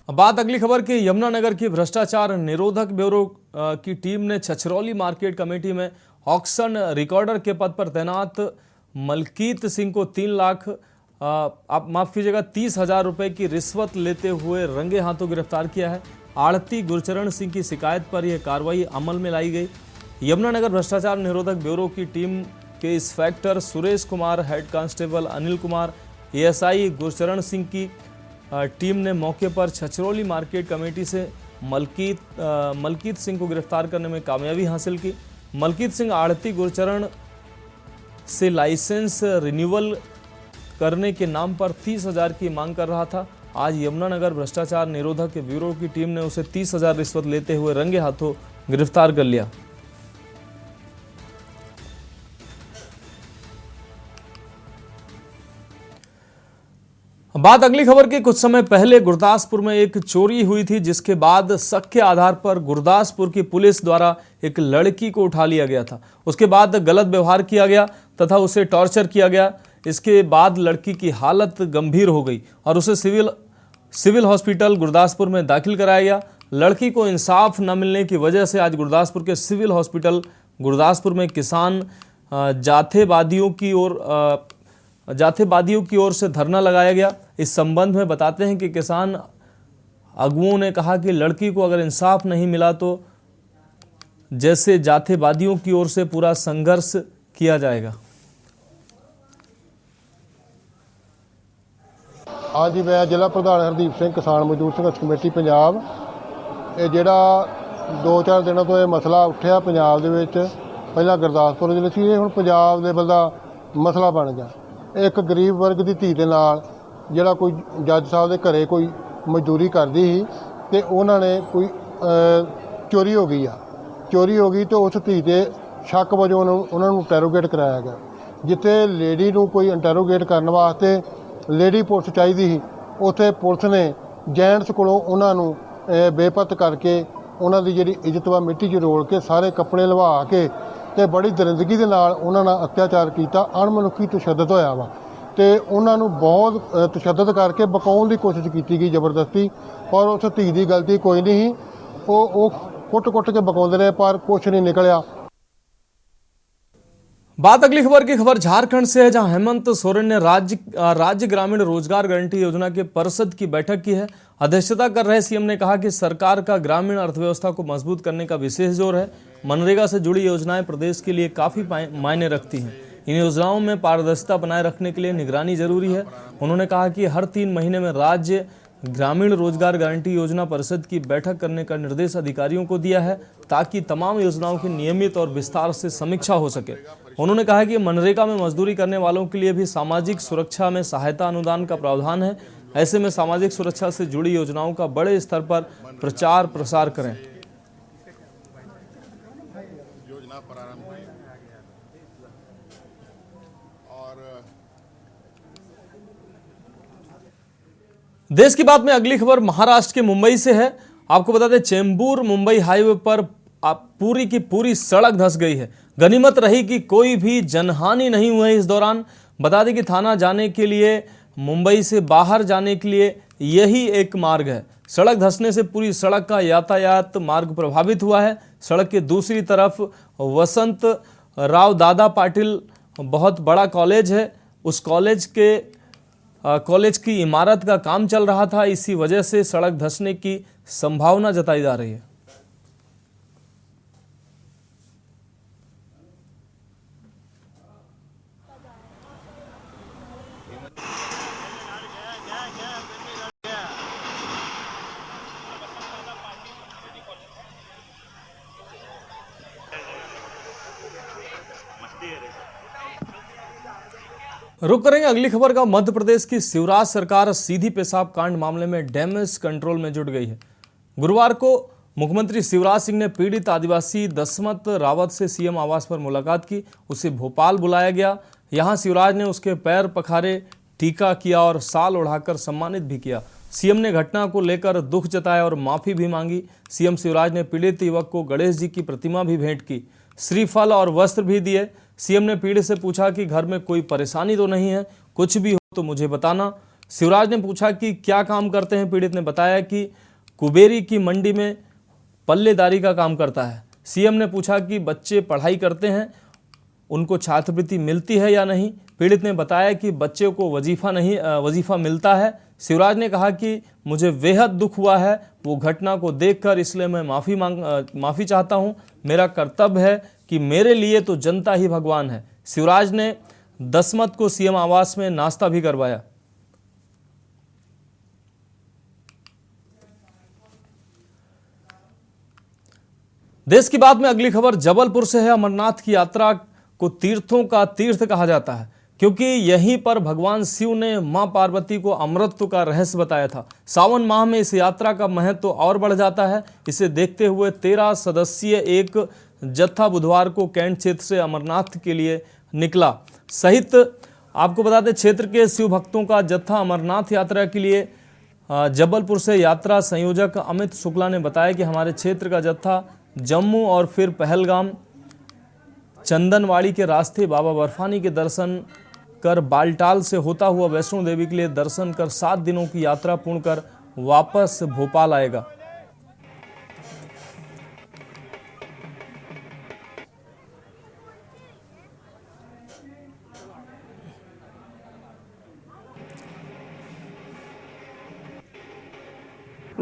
Speaker 2: अब बात अगली खबर की। यमुनानगर की भ्रष्टाचार निरोधक ब्यूरो की टीम ने छछरौली मार्केट कमेटी में ऑक्शन रिकॉर्डर के पद पर तैनात मलकीत सिंह को 3 लाख आप माफ कीजिएगा 30,000 रुपए की रिश्वत लेते हुए रंगे हाथों गिरफ्तार किया है। आड़ती गुरचरण सिंह की शिकायत पर यह कार्रवाई अमल में लाई गई। यमुनानगर भ्रष्टाचार निरोधक ब्यूरो की टीम के inspector Suresh Kumar, head constable Anil Kumar, ASI Gurcharan Singh की टीम ने मौके पर छछरौली मार्केट कमेटी से मलकीत सिंह को गिरफ्तार करने में कामयाबी हासिल की। मलकीत सिंह आड़ती गुरचरण से लाइसेंस रिन्यूअल करने के नाम पर 30,000 की मांग कर रहा था। आज यमुनानगर भ्रष्टाचार निरोधक ब्यूरो की टीम ने उसे 30,000 रिश्वत लेते हुए रंगे हाथों गिरफ्तार कर लिया। बात अगली खबर की। कुछ समय पहले गुरदासपुर में एक चोरी हुई थी, जिसके बाद शक के आधार पर गुरदासपुर की पुलिस द्वारा एक लड़की को उठा लिया गया था। उसके बाद गलत व्यवहार किया गया तथा उसे टॉर्चर किया गया। इसके बाद लड़की की हालत गंभीर हो गई और उसे सिविल हॉस्पिटल गुरदासपुर में दाखिल कराया गया। लड़की को इंसाफ न मिलने की वजह से आज गुरदासपुर के सिविल हॉस्पिटल गुरदासपुर में किसान जाथेवादियों की ओर से धरना लगाया गया। इस संबंध में बताते हैं कि किसान अगुओं ने कहा कि लड़की को अगर इंसाफ नहीं मिला तो जैसे जाथेवादियों की ओर से पूरा संघर्ष किया जाएगा।
Speaker 3: हाँ जी, मैं जिला प्रधान हरदीप सिंह, किसान मजदूर संघर्ष कमेटी पंजाब। ये ਜਿਹੜਾ 2-4 ਦਿਨਾਂ ਤੋਂ ਇਹ ਮਸਲਾ ਉੱਠਿਆ ਪੰਜਾਬ ਦੇ ਵਿੱਚ, ਪਹਿਲਾਂ ਗੁਰਦਾਸਪੁਰ ਜ਼ਿਲ੍ਹੇ ਸੀ, ਇਹ ਹੁਣ ਪੰਜਾਬ ਲੈਵਲ ਦਾ ਮਸਲਾ ਬਣ ਗਿਆ। ਇੱਕ ਗਰੀਬ ਵਰਗ ਦੀ ਧੀ ਦੇ ਨਾਲ ਜਿਹੜਾ ਕੋਈ ਜੱਜ ਸਾਹਿਬ ਦੇ ਘਰੇ ਕੋਈ ਮਜ਼ਦੂਰੀ ਕਰਦੀ ਸੀ ਤੇ ਉਹਨਾਂ ਨੇ ਕੋਈ ਚੋਰੀ ਹੋ ਗਈ ਤੇ ਉਸ ਧੀ ਤੇ ਸ਼ੱਕ ਵਜੋਂ ਉਹਨਾਂ ਨੂੰ ਇੰਟਰੋਗੇਟ ਕਰਾਇਆ ਗਿਆ। ਜਿੱਥੇ ਲੇਡੀ ਨੂੰ ਕੋਈ ਇੰਟਰੋਗੇਟ ਕਰਨ ਵਾਸਤੇ ਲੇਡੀ ਪੁਲਿਸ ਚਾਹੀਦੀ ਸੀ, ਉੱਥੇ ਪੁਲਿਸ ਨੇ ਜੈਂਟਸ ਕੋਲੋਂ ਉਹਨਾਂ ਨੂੰ ਬੇਪਤ ਕਰਕੇ ਉਹਨਾਂ ਦੀ ਜਿਹੜੀ ਇੱਜ਼ਤ ਵਾ ਮਿੱਟੀ 'ਚ ਰੋਲ ਕੇ ਸਾਰੇ ਕੱਪੜੇ ਲਵਾ ਕੇ ਤੇ ਬੜੀ ਦਰਿੰਦਗੀ ਦੇ ਨਾਲ ਉਹਨਾਂ ਨਾਲ ਅਤਿਆਚਾਰ ਕੀਤਾ। ਅਣਮਨੁੱਖੀ ਤਸ਼ੱਦਦ ਹੋਇਆ ਵਾ ਤੇ ਉਹਨਾਂ ਨੂੰ ਬਹੁਤ ਤਸ਼ੱਦਦ ਕਰਕੇ ਬਕਾਉਣ ਦੀ ਕੋਸ਼ਿਸ਼ ਕੀਤੀ ਗਈ ਜ਼ਬਰਦਸਤੀ, ਪਰ ਉਸ ਧੀ ਦੀ ਗਲਤੀ ਕੋਈ ਨਹੀਂ ਸੀ। ਉਹ ਕੁੱਟ ਕੇ ਬਕਾਉਂਦੇ ਰਹੇ पर कुछ नहीं निकलिया।
Speaker 2: बात अगली खबर की। खबर झारखंड से है, जहां हेमंत सोरेन ने राज्य ग्रामीण रोजगार गारंटी योजना के परिषद की बैठक की है। अध्यक्षता कर रहे सीएम ने कहा कि सरकार का ग्रामीण अर्थव्यवस्था को मजबूत करने का विशेष जोर है। मनरेगा से जुड़ी योजनाएं प्रदेश के लिए काफी मायने रखती हैं। इन योजनाओं में पारदर्शिता बनाए रखने के लिए निगरानी जरूरी है। उन्होंने कहा कि हर 3 महीने में राज्य ग्रामीण रोजगार गारंटी योजना परिषद की बैठक करने का निर्देश अधिकारियों को दिया है, ताकि तमाम योजनाओं की नियमित और विस्तार से समीक्षा हो सके। उन्होंने कहा कि मनरेगा में मजदूरी करने वालों के लिए भी सामाजिक सुरक्षा में सहायता अनुदान का प्रावधान है। ऐसे में सामाजिक सुरक्षा से जुड़ी योजनाओं का बड़े स्तर पर प्रचार प्रसार करें। देश की बात में अगली खबर महाराष्ट्र के मुंबई से है। आपको बता दें, चेंबूर मुंबई हाईवे पर पूरी की पूरी सड़क धंस गई है। गनीमत रही कि कोई भी जनहानि नहीं हुई इस दौरान। बता दें कि थाना जाने के लिए, मुंबई से बाहर जाने के लिए यही एक मार्ग है। सड़क धंसने से पूरी सड़क का यातायात मार्ग प्रभावित हुआ है। सड़क के दूसरी तरफ वसंत राव दादा पाटिल बहुत बड़ा कॉलेज है। उस कॉलेज की इमारत का काम चल रहा था। इसी वजह से सड़क धंसने की संभावना जताई जा रही है। रुक करेंगे अगली खबर का। मध्य प्रदेश की शिवराज सरकार सीधी पेशाब कांड मामले में डैमेज कंट्रोल में जुट गई है। गुरुवार को मुख्यमंत्री शिवराज सिंह ने पीड़ित आदिवासी दशमत रावत से सीएम आवास पर मुलाकात की। उसे भोपाल बुलाया गया। यहां शिवराज ने उसके पैर पखारे, टीका किया और शाल ओढ़ाकर सम्मानित भी किया। सीएम ने घटना को लेकर दुख जताया और माफी भी मांगी। सीएम शिवराज ने पीड़ित युवक को गणेश जी की प्रतिमा भी भेंट की, श्रीफल और वस्त्र भी दिए। सीएम ने पीड़ित से पूछा कि घर में कोई परेशानी तो नहीं है, कुछ भी हो तो मुझे बताना। शिवराज ने पूछा कि क्या काम करते हैं। पीड़ित ने बताया कि कुबेरी की मंडी में पल्लेदारी का काम करता है। सीएम ने पूछा कि बच्चे पढ़ाई करते हैं, उनको छात्रवृत्ति मिलती है या नहीं। पीड़ित ने बताया कि बच्चे को वजीफा मिलता है। शिवराज ने कहा कि मुझे बेहद दुख हुआ है वो घटना को देखकर, इसलिए मैं माफ़ी चाहता हूं। मेरा कर्तव्य है कि मेरे लिए तो जनता ही भगवान है। शिवराज ने दसमत को सीएम आवास में नाश्ता भी करवाया। देश की बात में अगली खबर जबलपुर से है। अमरनाथ की यात्रा को तीर्थों का तीर्थ कहा जाता है क्योंकि यहीं पर भगवान शिव ने मां पार्वती को अमृतत्व का रहस्य बताया था। सावन माह में इस यात्रा का महत्व तो और बढ़ जाता है। इसे देखते हुए 13 सदस्यीय एक जत्था बुधवार को कैंट क्षेत्र से अमरनाथ के लिए निकला। सहित आपको बता दें, क्षेत्र के शिव भक्तों का जत्था अमरनाथ यात्रा के लिए जबलपुर से यात्रा संयोजक अमित शुक्ला ने बताया कि हमारे क्षेत्र का जत्था जम्मू और फिर पहलगाम चंदनवाड़ी के रास्ते बाबा बर्फानी के दर्शन कर बालटाल से होता हुआ वैष्णो देवी के लिए दर्शन कर 7 दिनों की यात्रा पूर्ण कर वापस भोपाल आएगा।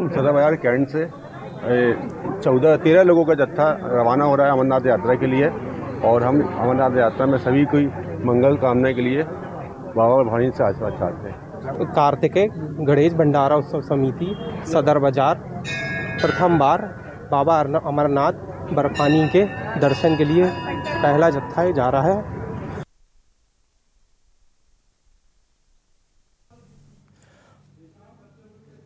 Speaker 4: सदर बाजार कैंट से 13 लोगों का जत्था रवाना हो रहा है अमरनाथ यात्रा के लिए और हम अमरनाथ यात्रा में सभी कोई मंगल कामना के लिए बाबा भवानी से आशीर्वाद चाहते हैं।
Speaker 6: कार्तिकेय गणेश भंडारा उत्सव समिति सदर बाजार प्रथम बार बाबा अमरनाथ बर्फानी के दर्शन के लिए पहला जत्था जा रहा है।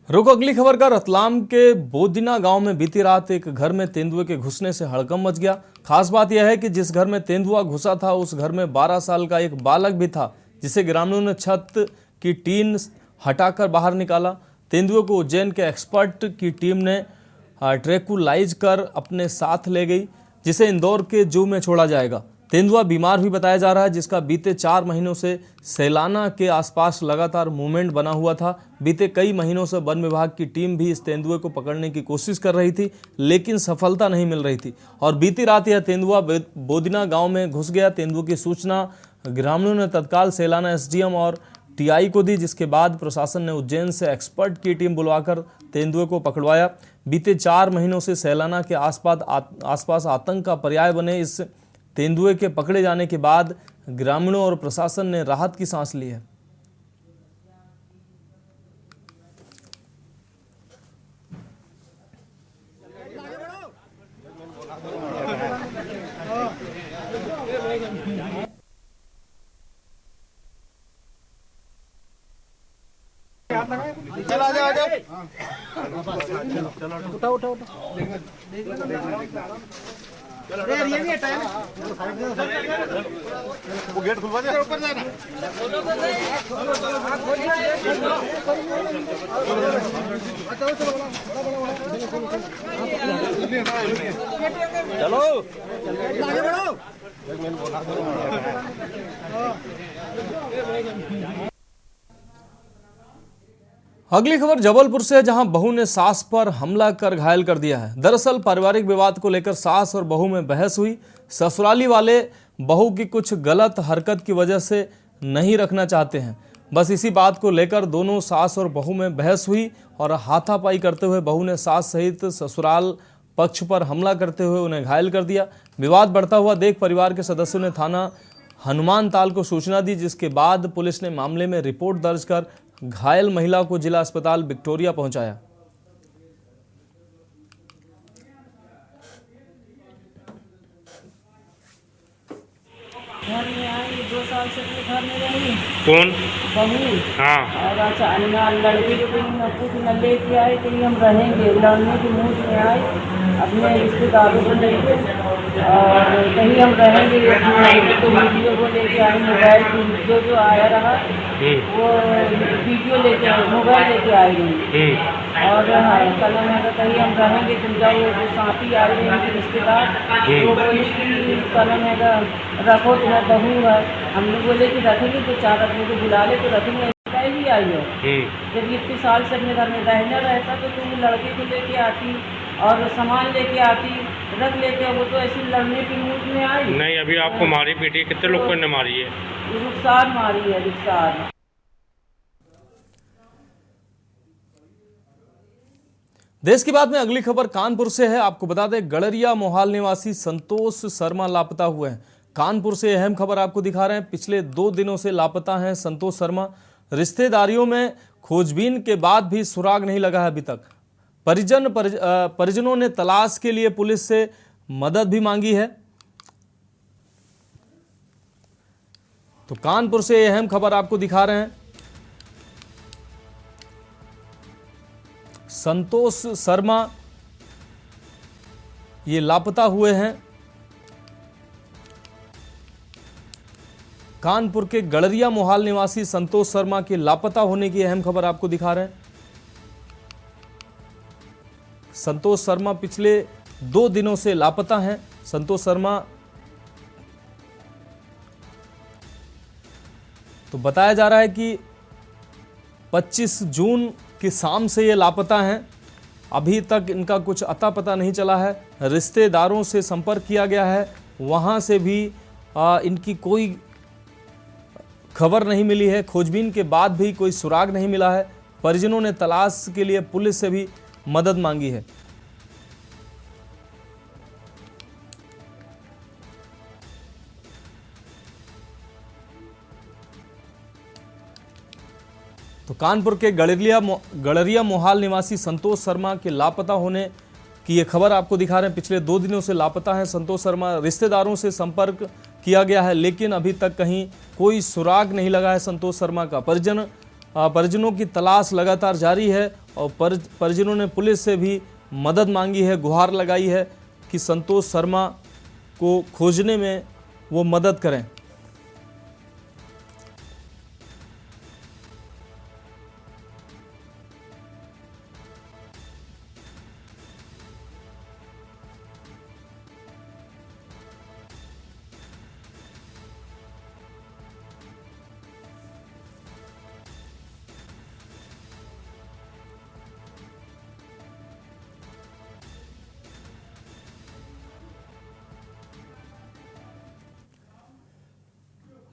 Speaker 2: रुको अगली खबर का। रतलाम के बोदिना गांव में बीती रात एक घर में तेंदुए के घुसने से हड़कंप मच गया। खास बात यह है कि जिस घर में तेंदुआ घुसा था उस घर में 12 साल का एक बालक भी था, जिसे ग्रामीणों ने छत की टीन हटाकर बाहर निकाला। तेंदुए को उज्जैन के एक्सपर्ट की टीम ने ट्रैकुलाइज कर अपने साथ ले गई, जिसे इंदौर के जू में छोड़ा जाएगा। तेंदुआ बीमार भी बताया जा रहा है, जिसका बीते 4 महीनों से सैलाना के आसपास लगातार मूवमेंट बना हुआ था। बीते कई महीनों से वन विभाग की टीम भी इस तेंदुए को पकड़ने की कोशिश कर रही थी, लेकिन सफलता नहीं मिल रही थी। और बीती रात यह तेंदुआ बोदिना गांव में घुस गया। तेंदुए की सूचना ग्रामीणों ने तत्काल सैलाना एसडीएम और टीआई को दी, जिसके बाद प्रशासन ने उज्जैन से एक्सपर्ट की टीम बुलवाकर तेंदुए को पकड़वाया। बीते 4 महीनों से सैलाना के आसपास आतंक का पर्याय बने इस तेंदुए के पकड़े जाने के बाद ग्रामीणों और प्रशासन ने राहत की सांस ली है।
Speaker 4: चला जा
Speaker 6: उठाओ
Speaker 4: ये भी हटाया ना, वो गेट खुलवा दे, ऊपर जाना। चलो
Speaker 6: आगे बढ़ो।
Speaker 2: अगली खबर जबलपुर से, जहां बहू ने सास पर हमला कर घायल कर दिया है। दरअसल पारिवारिक विवाद को लेकर सास और बहू में बहस हुई। ससुराली वाले बहू की कुछ गलत हरकत की वजह से नहीं रखना चाहते हैं। बस इसी बात को लेकर दोनों सास और बहू में बहस हुई और हाथापाई करते हुए बहू ने सास सहित ससुराल पक्ष पर हमला करते हुए उन्हें घायल कर दिया। विवाद बढ़ता हुआ देख परिवार के सदस्यों ने थाना हनुमान ताल को सूचना दी, जिसके बाद पुलिस ने मामले में रिपोर्ट दर्ज कर घायल महिला को जिला अस्पताल विक्टोरिया पहुंचाया।
Speaker 23: घर में आई 2 साल से अपने घर में रही।
Speaker 24: कौन?
Speaker 23: बहू।
Speaker 24: हाँ।
Speaker 23: और अच्छा लड़की को न कुछ न लेके आए कि हम रहेंगे, लड़ने के मूड में आए, अपने रिश्तेदारों को लेके और कहीं हम रहेंगे तो वीडियो को लेके आए, मोबाइल जो आया रहा वो वीडियो लेके आए, मोबाइल लेके आए गए। और कलम है कहीं हम रहेंगे तुमका वो जो साथी आए हुए उनके रिश्तेदार वो बोले कि कलम है रखो, तुम्हारा बहू है। हम लोग बोले कि रखेंगे तो 4 आदमी को बुला ले तो रखेंगे, भी आई हो। जब इतने साल से अपने घर में रहना रहता तो तुम लड़के को लेके आती और सामान लेके आती, रख लेके, वो तो ऐसे लड़ने की मूड में आई
Speaker 7: नहीं। अभी आपको मारी पीटी कितने लोगों ने मारी है?
Speaker 23: रुखसार मारी है, रुखसार।
Speaker 2: देश की बात में अगली खबर कानपुर से है। आपको बता दें गड़रिया मोहाल निवासी संतोष शर्मा लापता हुए हैं। कानपुर से अहम खबर आपको दिखा रहे हैं। पिछले 2 दिनों से लापता हैं संतोष शर्मा। रिश्तेदारियों में खोजबीन के बाद भी सुराग नहीं लगा है अभी तक। परिजनों ने तलाश के लिए पुलिस से मदद भी मांगी है। तो कानपुर से अहम खबर आपको दिखा रहे हैं। संतोष शर्मा ये लापता हुए हैं। कानपुर के गड़रिया मोहाल निवासी संतोष शर्मा के लापता होने की अहम खबर आपको दिखा रहे हैं। संतोष शर्मा पिछले 2 दिनों से लापता हैं। संतोष शर्मा तो बताया जा रहा है कि 25 जून की शाम से ये लापता हैं। अभी तक इनका कुछ अता पता नहीं चला है। रिश्तेदारों से संपर्क किया गया है, वहां से भी इनकी कोई खबर नहीं मिली है। खोजबीन के बाद भी कोई सुराग नहीं मिला है। परिजनों ने तलाश के लिए पुलिस से भी मदद मांगी है। तो कानपुर के गड़रिया मोहाल निवासी संतोष शर्मा के लापता होने की ये खबर आपको दिखा रहे हैं। पिछले 2 दिनों से लापता है संतोष शर्मा। रिश्तेदारों से संपर्क किया गया है लेकिन अभी तक कहीं कोई सुराग नहीं लगा है संतोष शर्मा का। परिजनों की तलाश लगातार जारी है और परिजनों ने पुलिस से भी मदद मांगी है, गुहार लगाई है कि संतोष शर्मा को खोजने में वो मदद करें।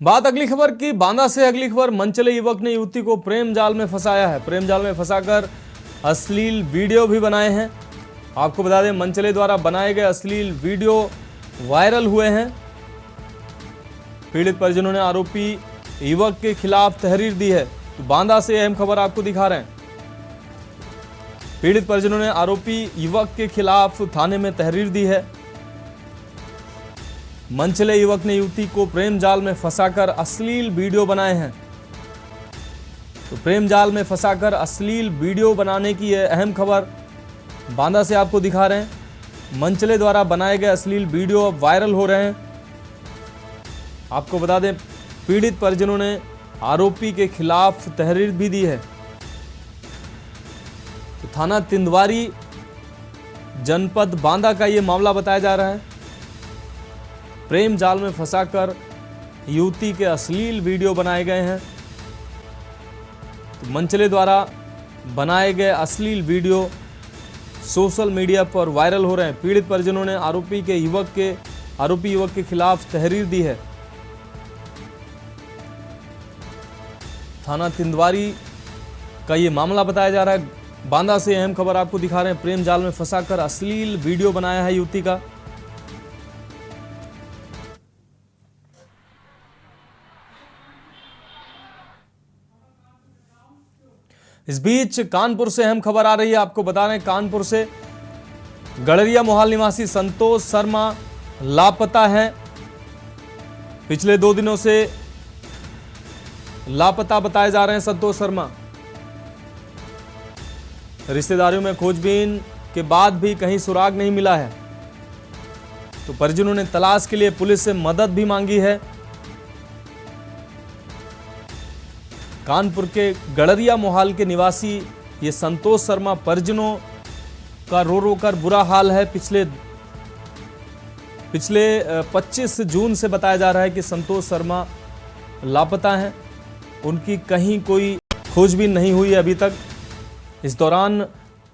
Speaker 2: बात अगली खबर की। बांदा से अगली खबर। मनचले युवक ने युवती को प्रेम जाल में फंसाया है। प्रेम जाल में फंसाकर अश्लील वीडियो भी बनाए हैं। आपको बता दें मनचले द्वारा बनाए गए अश्लील वीडियो वायरल हुए हैं। पीड़ित परिजनों ने आरोपी युवक के खिलाफ तहरीर दी है। तो बांदा से अहम खबर आपको दिखा रहे हैं। पीड़ित परिजनों ने आरोपी युवक के खिलाफ थाने में तहरीर दी है। मनचले युवक ने युवती को प्रेम जाल में फंसाकर अश्लील वीडियो बनाए हैं। तो प्रेम जाल में फंसाकर अश्लील वीडियो बनाने की यह अहम खबर बांदा से आपको दिखा रहे हैं। मनचले द्वारा बनाए गए अश्लील वीडियो अब वायरल हो रहे हैं। आपको बता दें पीड़ित परिजनों ने आरोपी के खिलाफ तहरीर भी दी है। तो थाना तिंदवारी जनपद बांदा का ये मामला बताया जा रहा है। प्रेम जाल में फंसाकर युवती के अश्लील वीडियो बनाए गए हैं। तो मनचले द्वारा बनाए गए अश्लील वीडियो सोशल मीडिया पर वायरल हो रहे हैं। पीड़ित परिजनों ने आरोपी युवक के खिलाफ तहरीर दी है। थाना तिंदवारी का ये मामला बताया जा रहा है। बांदा से अहम खबर आपको दिखा रहे हैं। प्रेम जाल में फंसाकर अश्लील वीडियो बनाया है युवती का। इस बीच कानपुर से अहम खबर आ रही है। आपको बता रहे हैं कानपुर से गड़रिया मोहाल निवासी संतोष शर्मा लापता हैं। पिछले 2 दिनों से लापता बताए जा रहे हैं संतोष शर्मा। रिश्तेदारियों में खोजबीन के बाद भी कहीं सुराग नहीं मिला है। तो परिजनों ने तलाश के लिए पुलिस से मदद भी मांगी है। कानपुर के गड़रिया मोहाल के निवासी ये संतोष शर्मा, परिजनों का रो रो कर बुरा हाल है। पिछले 25 जून से बताया जा रहा है कि संतोष शर्मा लापता हैं। उनकी कहीं कोई खोजबीन नहीं हुई अभी तक। इस दौरान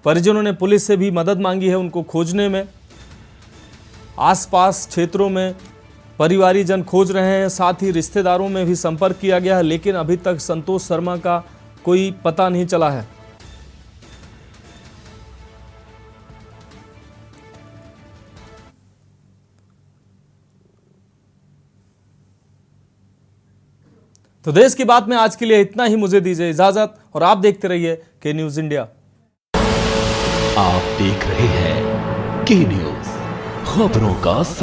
Speaker 2: परिजनों ने पुलिस से भी मदद मांगी है उनको खोजने में। आसपास क्षेत्रों में परिवारीजन खोज रहे हैं, साथ ही रिश्तेदारों में भी संपर्क किया गया है, लेकिन अभी तक संतोष शर्मा का कोई पता नहीं चला है। तो देश की बात में आज के लिए इतना ही। मुझे दीजिए इजाजत और आप देखते रहिए के न्यूज इंडिया।
Speaker 1: आप देख रहे हैं के न्यूज, खबरों का